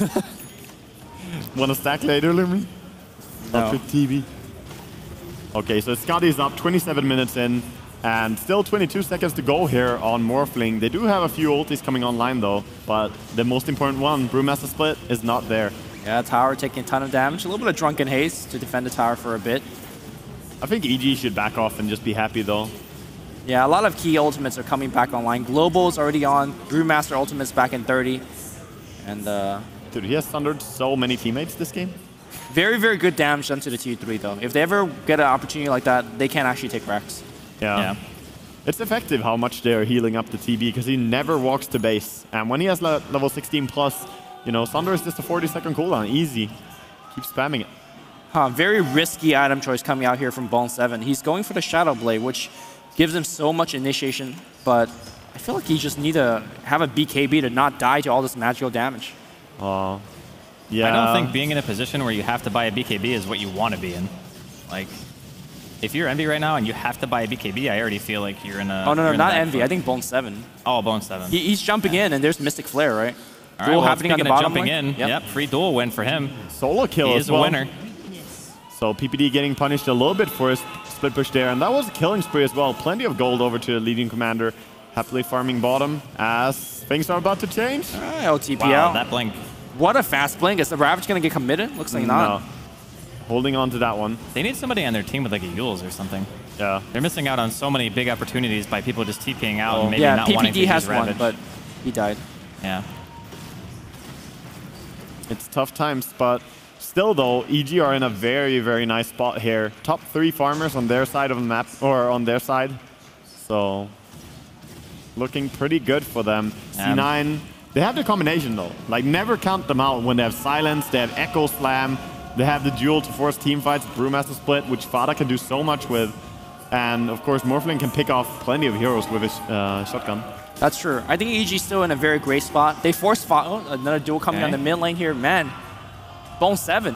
C: Want to stack later, Lumi?
A: No.
C: Up with TV. Okay, so Scotty's up 27 minutes in, and still 22 seconds to go here on Morphling. They do have a few ultis coming online though, but the most important one, Brewmaster Split, is not there.
A: Yeah, tower taking a ton of damage. A little bit of Drunken Haste to defend the tower for a bit.
C: I think EG should back off and just be happy though.
A: Yeah, a lot of key ultimates are coming back online. Global's already on. Brewmaster ultimate's back in 30. And
C: Dude, he has thundered so many teammates this game.
A: Very, very good damage done to the tier 3, though. If they ever get an opportunity like that, they can actually take Rex.
C: Yeah. It's effective how much they're healing up the TB because he never walks to base. And when he has level 16 plus, you know, Sunder is just a 40-second cooldown. Easy. Keep spamming it.
A: Very risky item choice coming out here from Bone 7. He's going for the Shadow Blade, which gives him so much initiation, but I feel like he just need to have a BKB to not die to all this magical damage.
C: Yeah.
B: I don't think being in a position where you have to buy a BKB is what you want to be in. Like, if you're Envy right now and you have to buy a BKB, I already feel like you're in a...
A: Oh, no, not Envy. I think Bone 7.
B: Oh, Bone 7.
A: He's jumping in, and there's Mystic Flare, right?
B: All
A: duel
B: right,
A: happening on the bottom
B: jumping in. Yep, free duel win for him.
C: Solo kill
B: he
C: as
B: is
C: well.
B: a winner.
C: So PPD getting punished a little bit for his split push there, and that was a killing spree as well. Plenty of gold over to the leading commander, happily farming bottom as things are about to change.
A: LTP
B: Wow,
A: out.
B: that blink.
A: What a fast blink. Is the Ravage going to get committed? Looks like not.
C: No. Holding on to that one.
B: They need somebody on their team with like a Yules or something.
C: Yeah.
B: They're missing out on so many big opportunities by people just TPing out and maybe
A: yeah,
B: not
A: PPD
B: wanting to
A: has
B: use
A: one,
B: Ravage.
A: but he died.
B: Yeah.
C: It's tough times, but still though, EG are in a very, very nice spot here. Top 3 farmers on their side of the map, or on their side. So, looking pretty good for them. C9, they have the combination though. Like, never count them out when they have Silence, they have Echo Slam, they have the duel to force team fights, Brewmaster Split, which Fada can do so much with. And of course, Morphling can pick off plenty of heroes with his shotgun.
A: That's true. I think EG is still in a very great spot. They forced another duel coming on the mid lane here. Man, Bone 7.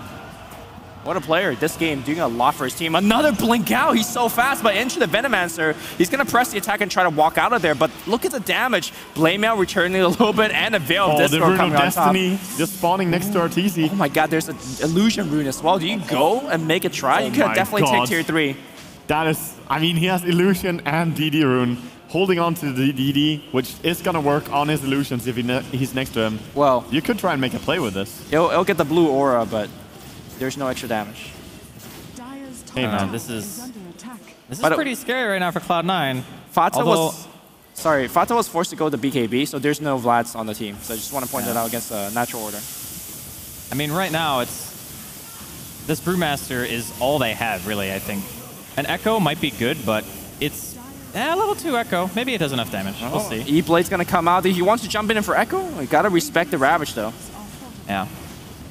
A: What a player. This game doing a lot for his team. Another blink out. He's so fast, but into the Venomancer. He's going to press the attack and try to walk out of there, but look at the damage. Blamemail returning a little bit and a Veil of Discord coming on top.
C: Destiny just spawning next to RTZ.
A: Oh my god, there's an Illusion Rune as well. Do you go and make a try? You could definitely take tier 3.
C: That is, I mean, he has Illusion and DD Rune. Holding on to the DD, which is going to work on his illusions if he's next to him.
A: Well,
C: you could try and make a play with this.
A: It'll get the blue aura, but there's no extra damage.
B: Hey man, this is pretty scary right now for Cloud9.
A: Fata was forced to go to BKB, so there's no Vlads on the team. So I just want to point that out against the natural order.
B: I mean, right now this Brewmaster is all they have, really. I think an Echo might be good, but it's level 2 Echo. Maybe it does enough damage. We'll see.
A: E-Blade's going to come out. He wants to jump in for Echo. You got to respect the Ravage, though.
B: Yeah.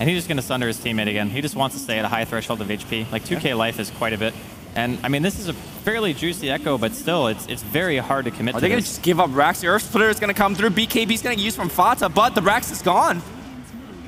B: And he's just going to sunder his teammate again. He just wants to stay at a high threshold of HP. Like 2k life is quite a bit. And I mean, this is a fairly juicy Echo, but still, it's very hard to commit to this.
A: Are they going to just give up Rax? The Earth Splitter is going to come through. BKB's going to use from Fata, but the Rax is gone.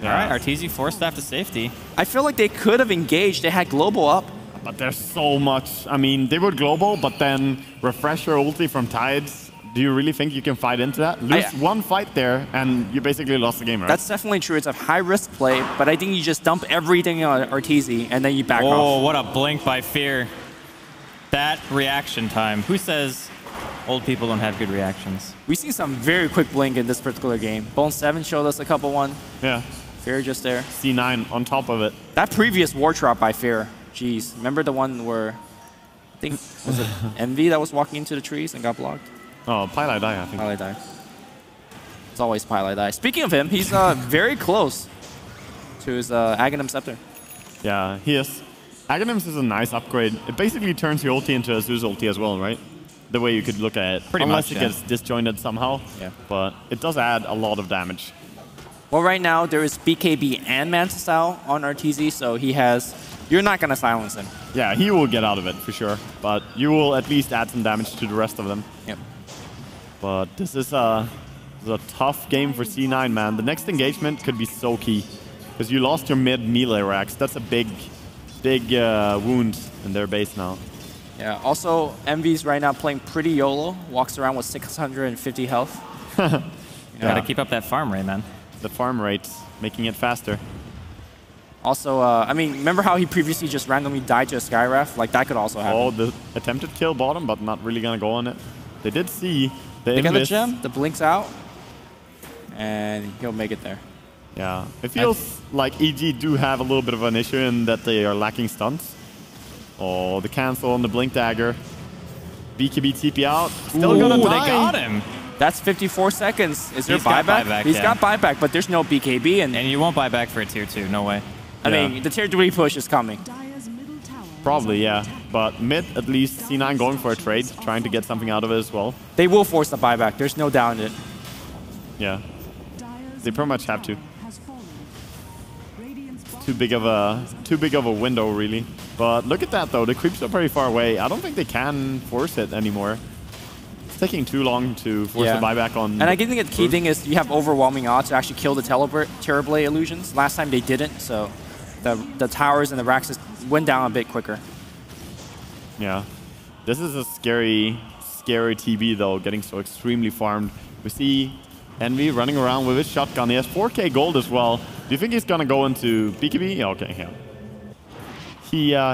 B: Yeah. All right, RTZ forced staff to safety.
A: I feel like they could have engaged. They had Global up.
C: But there's so much. I mean, they would global, but then refresh your ulti from Tides. Do you really think you can fight into that? Lose one fight there, and you basically lost the game, right?
A: That's definitely true. It's a high-risk play, but I think you just dump everything on RTZ, and then you back off.
B: Oh, what a blink by Fear. That reaction time. Who says old people don't have good reactions?
A: We've seen some very quick blink in this particular game. Bone 7 showed us a couple one.
C: Yeah.
A: Fear just there.
C: C9 on top of it.
A: That previous war trap by Fear. Jeez. Remember the one where, I think, was it Envy that was walking into the trees and got blocked?
C: Oh, Pylai Die, I think.
A: Pylai Die. It's always Pylai Die. Speaking of him, he's very close to his Aghanim Scepter.
C: Yeah, he is. Aghanims is a nice upgrade. It basically turns your ulti into ASUS ulti as well, right? The way you could look at it.
B: Pretty
C: Unless
B: much,
C: it gets disjointed somehow.
A: Yeah.
C: But it does add a lot of damage.
A: Well, right now, there is BKB and Manta Style on RTZ, so he has... You're not going to silence him.
C: Yeah, he will get out of it for sure. But you will at least add some damage to the rest of them.
A: Yep.
C: But this is a tough game for C9, man. The next engagement could be so key. Because you lost your mid melee racks. That's a big wound in their base now.
A: Yeah, also, Envy's right now playing pretty YOLO. Walks around with 650 health.
B: Gotta keep up that farm rate, man.
C: The farm rate, making it faster.
A: Also, I mean, remember how he previously just randomly died to a Skyref? Like, that could also happen.
C: Oh, the attempted kill bottom, but not really gonna go on it. They did see the
A: They got the
C: invis.
A: gem, the blinks out, and he'll make it there.
C: Yeah, it feels like EG do have a little bit of an issue in that they are lacking stunts. Oh, the cancel on the blink dagger. BKB TP out. Still gonna die.
B: They got him.
A: That's 54 seconds. Is there
B: He's got
A: buyback?
B: buyback,
A: He's
B: yeah.
A: got buyback, but there's no BKB.
B: And you won't buy back for a tier 2, no way.
A: I mean, the tier 3 push is coming.
C: Probably, yeah. But mid, at least, C9 going for a trade, trying to get something out of it as well.
A: They will force the buyback. There's no doubt in it.
C: Yeah. They pretty much have to. Too big of a window, really. But look at that, though. The creeps are pretty far away. I don't think they can force it anymore. It's taking too long to force the buyback on.
A: And I think the key thing is you have overwhelming odds to actually kill the Terrorblade illusions. Last time they didn't, so the towers and the racks just went down a bit quicker.
C: Yeah. This is a scary, scary TB, though, getting so extremely farmed. We see Envy running around with his shotgun. He has 4K gold as well. Do you think he's going to go into BKB? Yeah, okay, yeah.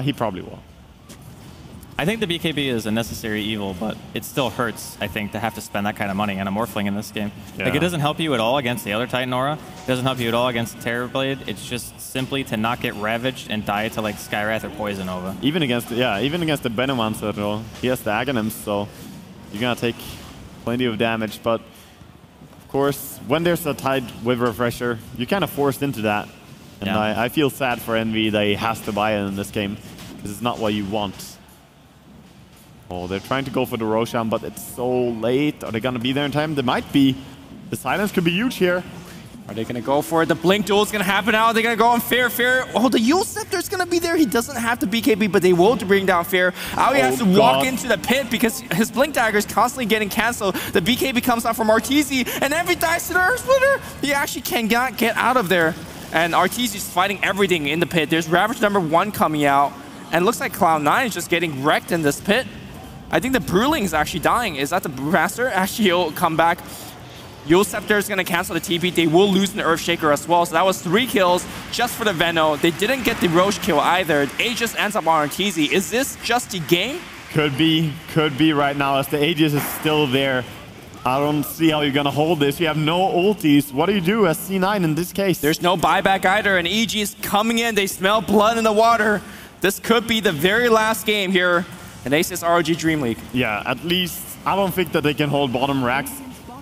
C: He probably will.
B: I think the BKB is a necessary evil, but it still hurts, I think, to have to spend that kind of money on a Morphling in this game.
C: Yeah.
B: Like, it doesn't help you at all against the other Titan Aura. It doesn't help you at all against Terrorblade. It's just simply to not get ravaged and die to, like, Skywrath or Poison Nova.
C: Even against, even against the Benomancer, though. He has the Aghanims, so you're going to take plenty of damage. But, of course, when there's a Tide with Refresher, you're kind of forced into that. And I feel sad for Envy that he has to buy it in this game, because it's not what you want. Oh, they're trying to go for the Roshan, but it's so late. Are they going to be there in time? They might be. The silence could be huge here.
A: Are they going to go for it? The Blink duel is going to happen now. They're going to go on Fear. Oh, the Yule Scepter is going to be there. He doesn't have to BKB, but they will bring down Fear. Aoi has to walk into the pit because his Blink Dagger is constantly getting canceled. The BKB comes out from Arteezy, and Envy dies to the Earth Splitter. He actually cannot get out of there. And Arteezy is fighting everything in the pit. There's Ravage #1 coming out, and it looks like Cloud9 is just getting wrecked in this pit. I think the Brewling is actually dying. Is that the Brewmaster? Actually, he'll come back. Yule Scepter is going to cancel the TP. They will lose the Earthshaker as well. So that was 3 kills just for the Veno. They didn't get the Roche kill either. Aegis ends up on Arteezy. Is this just the game?
C: Could be right now as the Aegis is still there. I don't see how you're going to hold this. You have no ultis. What do you do as C9 in this case?
A: There's no buyback either, and EG is coming in. They smell blood in the water. This could be the very last game here in ASUS ROG Dreamleague.
C: Yeah, at least I don't think that they can hold bottom racks.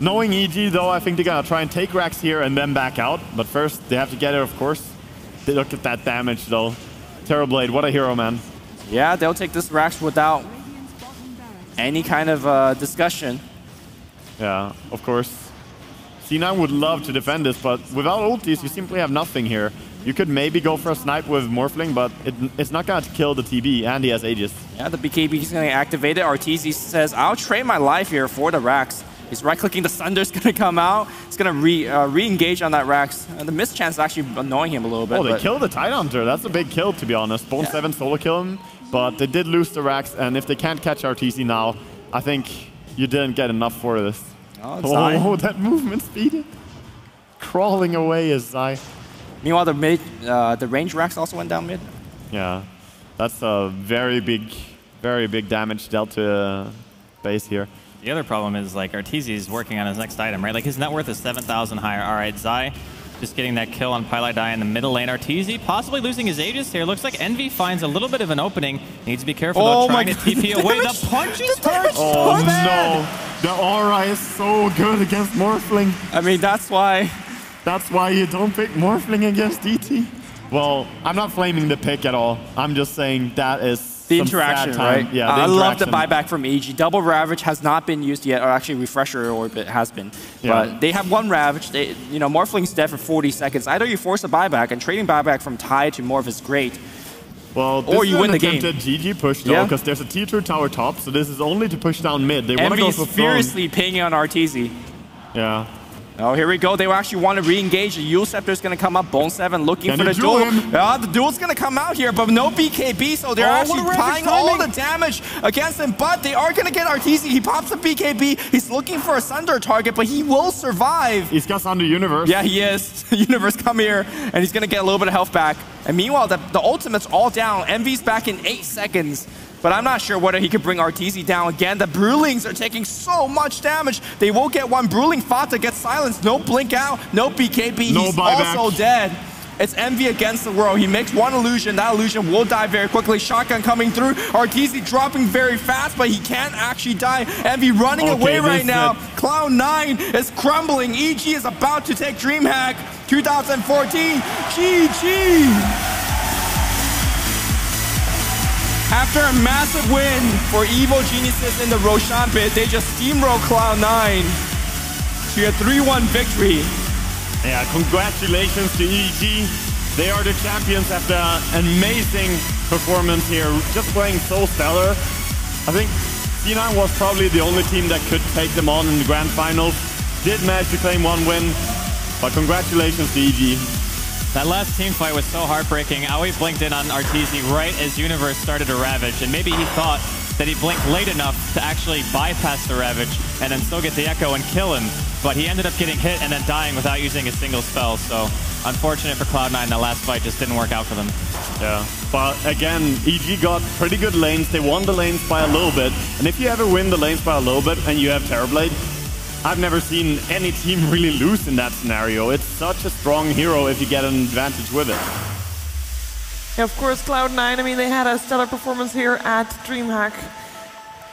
C: Knowing EG, though, I think they're going to try and take racks here and then back out. But first, they have to get it, of course. They look at that damage, though. Terrorblade, what a hero, man.
A: Yeah, they'll take this racks without any kind of discussion.
C: Yeah, of course. C9 would love to defend this, but without ultis, you simply have nothing here. You could maybe go for a snipe with Morphling, but it's not going to kill the TB, and he has Aegis. Yeah,
A: the BKB is going to activate it. Arteezy says, I'll trade my life here for the racks. He's right-clicking, the Sunder's going to come out. It's going to re-engage on that racks. And the miss chance is actually annoying him a little bit.
C: Oh, they killed the Tidehunter. That's a big kill, to be honest. Bone 7 solo kill him, but they did lose the racks, and if they can't catch Arteezy now, I think you didn't get enough for this. Oh, that movement speed. Crawling away is Zai.
A: Meanwhile, the range racks also went down mid.
C: Yeah, that's a very big damage dealt to base here.
B: The other problem is, like, Arteezy is working on his next item, right? Like, his net worth is 7,000 higher. All right, Zai just getting that kill on Pylite Die in the middle lane. Arteezy possibly losing his Aegis here. Looks like Envy finds a little bit of an opening. Needs to be careful, though, trying to TP away. The punches hurt so bad.
C: No, the aura is so good against Morphling.
A: I mean, that's why
C: you don't pick Morphling against DT. Well, I'm not flaming the pick at all. I'm just saying that is
A: the interaction, right?
C: Yeah,
A: I love the buyback from EG. Double Ravage has not been used yet, or actually Refresher Orbit has been.
C: Yeah.
A: But they have 1 Ravage. Morphling's dead for 40 seconds. Either you force a buyback, and trading buyback from Tide to Morph is great.
C: Well, this
A: or you win the game.
C: GG push, though, because there's a T2 tower top, so this is only to push down mid. They want to go for
A: furiously pinging on Arteezy.
C: Yeah.
A: Oh, here we go. They actually want to re-engage. The Yule Scepter is going to come up. Bone 7 looking for the duel. The duel's going to come out here, but no BKB, so they're actually applying all the damage against him. But they are going to get Arteezy. He pops the BKB. He's looking for a Sunder target, but he will survive.
C: He's got Sunder Universe.
A: Yeah, he is. Universe, come here. And he's going to get a little bit of health back. And meanwhile, the ultimate's all down. Envy's back in 8 seconds. But I'm not sure whether he could bring Arteezy down again. The Brewlings are taking so much damage. They will get one. Brewling Fata gets silenced. No blink out. No BKB.
C: No
A: He's
C: buyback.
A: Also dead. It's Envy against the world. He makes one illusion. That illusion will die very quickly. Shotgun coming through. Arteezy dropping very fast, but he can't actually die. Envy running away right now. Cloud9 is crumbling. EG is about to take Dreamhack. 2014. GG.
D: After a massive win for Evil Geniuses in the Roshan pit, they just steamrolled Cloud9 to a 3-1 victory.
C: Yeah, congratulations to EG. They are the champions after an amazing performance here, just playing so stellar. I think C9 was probably the only team that could take them on in the grand finals. Did manage to claim one win, but congratulations to EG.
B: That last team fight was so heartbreaking. Aoi blinked in on Arteezy right as Universe started to Ravage, and maybe he thought that he blinked late enough to actually bypass the Ravage and then still get the Echo and kill him, but he ended up getting hit and then dying without using a single spell, so unfortunate for Cloud9, that last fight just didn't work out for them.
C: Yeah, but again, EG got pretty good lanes. They won the lanes by a little bit, and if you ever win the lanes by a little bit and you have Terrorblade, I've never seen any team really lose in that scenario. It's such a strong hero if you get an advantage with it.
E: Yeah, of course, Cloud9, I mean, they had a stellar performance here at Dreamhack.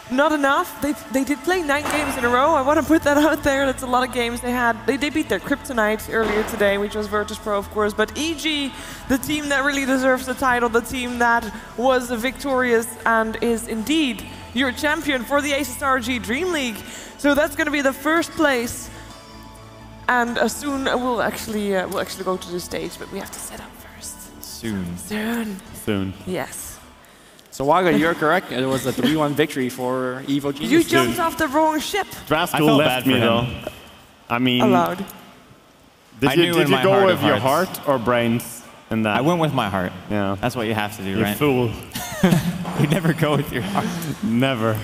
E: Not enough. They did play 9 games in a row. I want to put that out there. That's a lot of games they had. They beat their Kryptonite earlier today, which was Virtus.pro, of course. But EG, the team that really deserves the title, the team that was victorious and is indeed your champion for the ASUS ROG Dreamleague. So that's going to be the first place. And soon we'll actually go to the stage, but we have to set up first. Soon. Yes.
A: So Waga, you're correct. It was a 3-1 victory for Evil Genius.
E: You jumped off the wrong ship.
C: Draskell left me though. I mean,
E: allowed.
C: Did you go with your heart or brains in that?
B: I went with my heart.
C: Yeah.
B: That's what you have to do,
C: You
B: right?
C: fool.
B: You never go with your heart.
C: Never.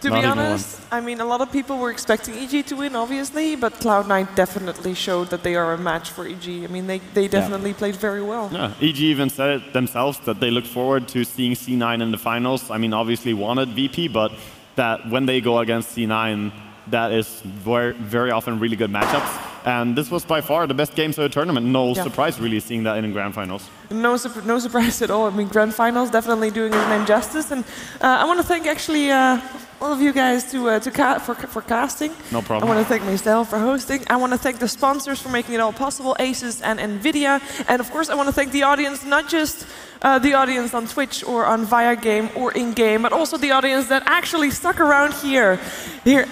E: To be honest, I mean, a lot of people were expecting EG to win, obviously, but Cloud9 definitely showed that they are a match for EG. I mean, they definitely played very well.
C: Yeah, EG even said it themselves that they look forward to seeing C9 in the finals. I mean, obviously wanted VP, but that when they go against C9, that is very often really good matchups. And this was by far the best games of the tournament. No surprise really seeing that in grand finals.
E: No surprise at all. I mean, grand finals definitely doing his name justice. And I want to thank actually all of you guys for casting.
C: No problem.
E: I want to thank myself for hosting. I want to thank the sponsors for making it all possible, ASUS and NVIDIA. And of course, I want to thank the audience, not just the audience on Twitch or on Via Game or in-game, but also the audience that actually stuck around here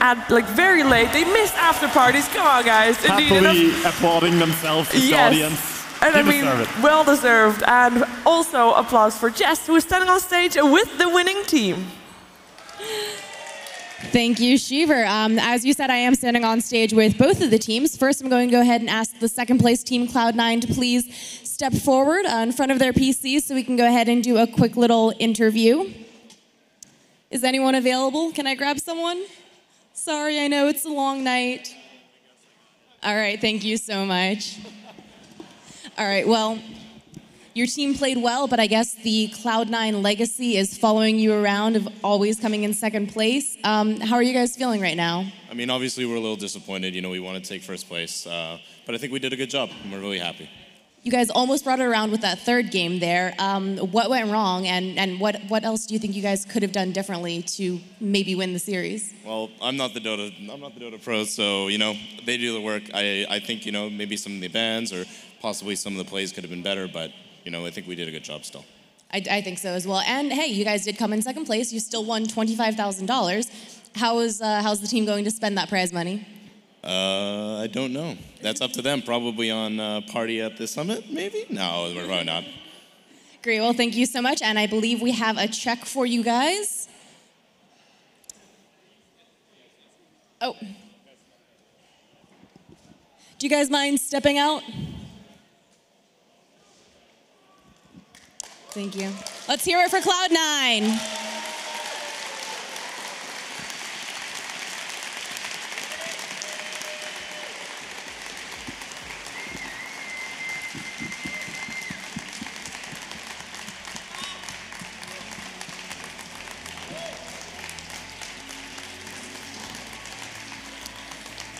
E: at like very late. They missed after parties. Come on, guys.
C: Happily applauding themselves, this audience.
E: And I mean, well deserved. And also applause for Jess, who is standing on stage with the winning team.
F: Thank you, Shiver. As you said, I am standing on stage with both of the teams. First, I'm going to go ahead and ask the second place team, Cloud9, to please step forward in front of their PCs so we can go ahead and do a quick little interview. Is anyone available? Can I grab someone? Sorry, I know it's a long night. All right, thank you so much. All right, well, your team played well, but I guess the Cloud9 legacy is following you around of always coming in second place. How are you guys feeling right now?
G: I mean, obviously we're a little disappointed. You know, we want to take first place, but I think we did a good job, and we're really happy.
F: You guys almost brought it around with that third game there. What went wrong, and what else do you think you guys could have done differently to maybe win the series?
G: Well, I'm not the Dota pro, so you know they do the work. I think you know maybe some of the bans or possibly some of the plays could have been better, but you know I think we did a good job still.
F: I think so as well. And hey, you guys did come in second place. You still won $25,000. How's the team going to spend that prize money?
G: I don't know. That's up to them. Probably on Party at the Summit, maybe? No, we're probably not.
F: Great. Well, thank you so much. And I believe we have a check for you guys. Oh. Do you guys mind stepping out? Thank you. Let's hear it for Cloud9.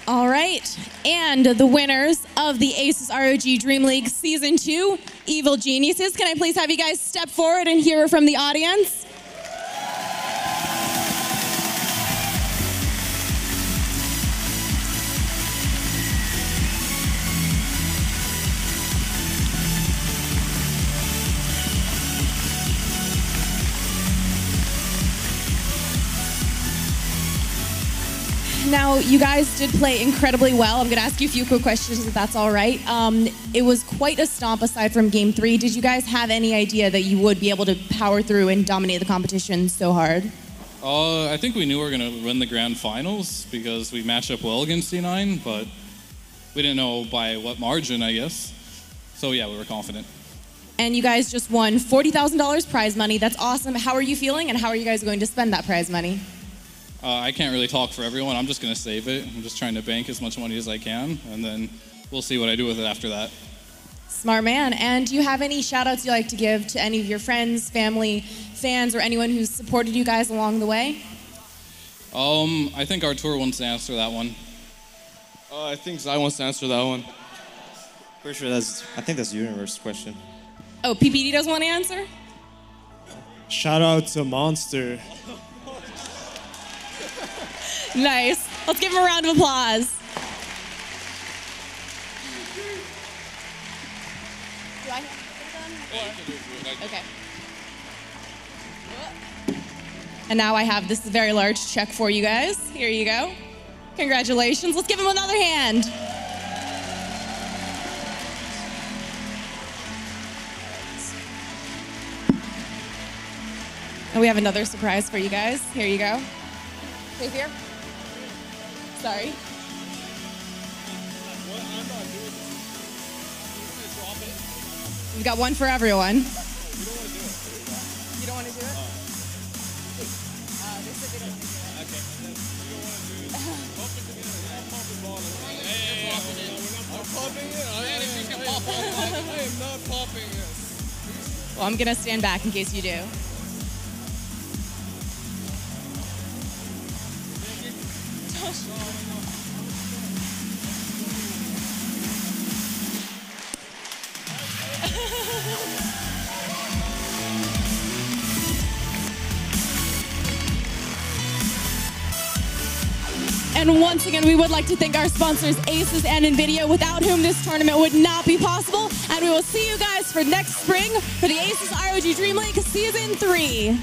F: All right, and the winners of the ASUS ROG Dreamleague Season 2, Evil Geniuses. Can I please have you guys step forward and hear from the audience? Now, you guys did play incredibly well. I'm going to ask you a few quick questions, if that's all right. It was quite a stomp aside from Game 3. Did you guys have any idea that you would be able to power through and dominate the competition so hard?
H: I think we knew we were going to win the grand finals because we matched up well against C9, but we didn't know by what margin, I guess. So yeah, we were confident.
F: And you guys just won $40,000 prize money. That's awesome. How are you feeling, and how are you guys going to spend that prize money?
H: I can't really talk for everyone. I'm just going to save it. I'm just trying to bank as much money as I can, and then we'll see what I do with it after that.
F: Smart man. And do you have any shout-outs you'd like to give to any of your friends, family, fans, or anyone who's supported you guys along the way?
H: I think Artur wants to answer that one.
D: I think Zai wants to answer that one.
I: Pretty sure I think that's the universe question.
F: Oh, PPD doesn't want to answer?
I: Shout out to Monster.
F: Nice. Let's give him a round of applause. Do I have to put it on? Okay. And now I have this very large check for you guys. Here you go. Congratulations. Let's give him another hand. And we have another surprise for you guys. Here you go. Stay here. Sorry. We've got one for everyone. You don't want to do it? They said they don't want to do it. Okay.
D: I'm popping it. I am not popping it.
F: Well, I'm going to stand back in case you do. And once again, we would like to thank our sponsors, ASUS and NVIDIA, without whom this tournament would not be possible. And we will see you guys for next spring for the ASUS ROG Dreamleague Season 3.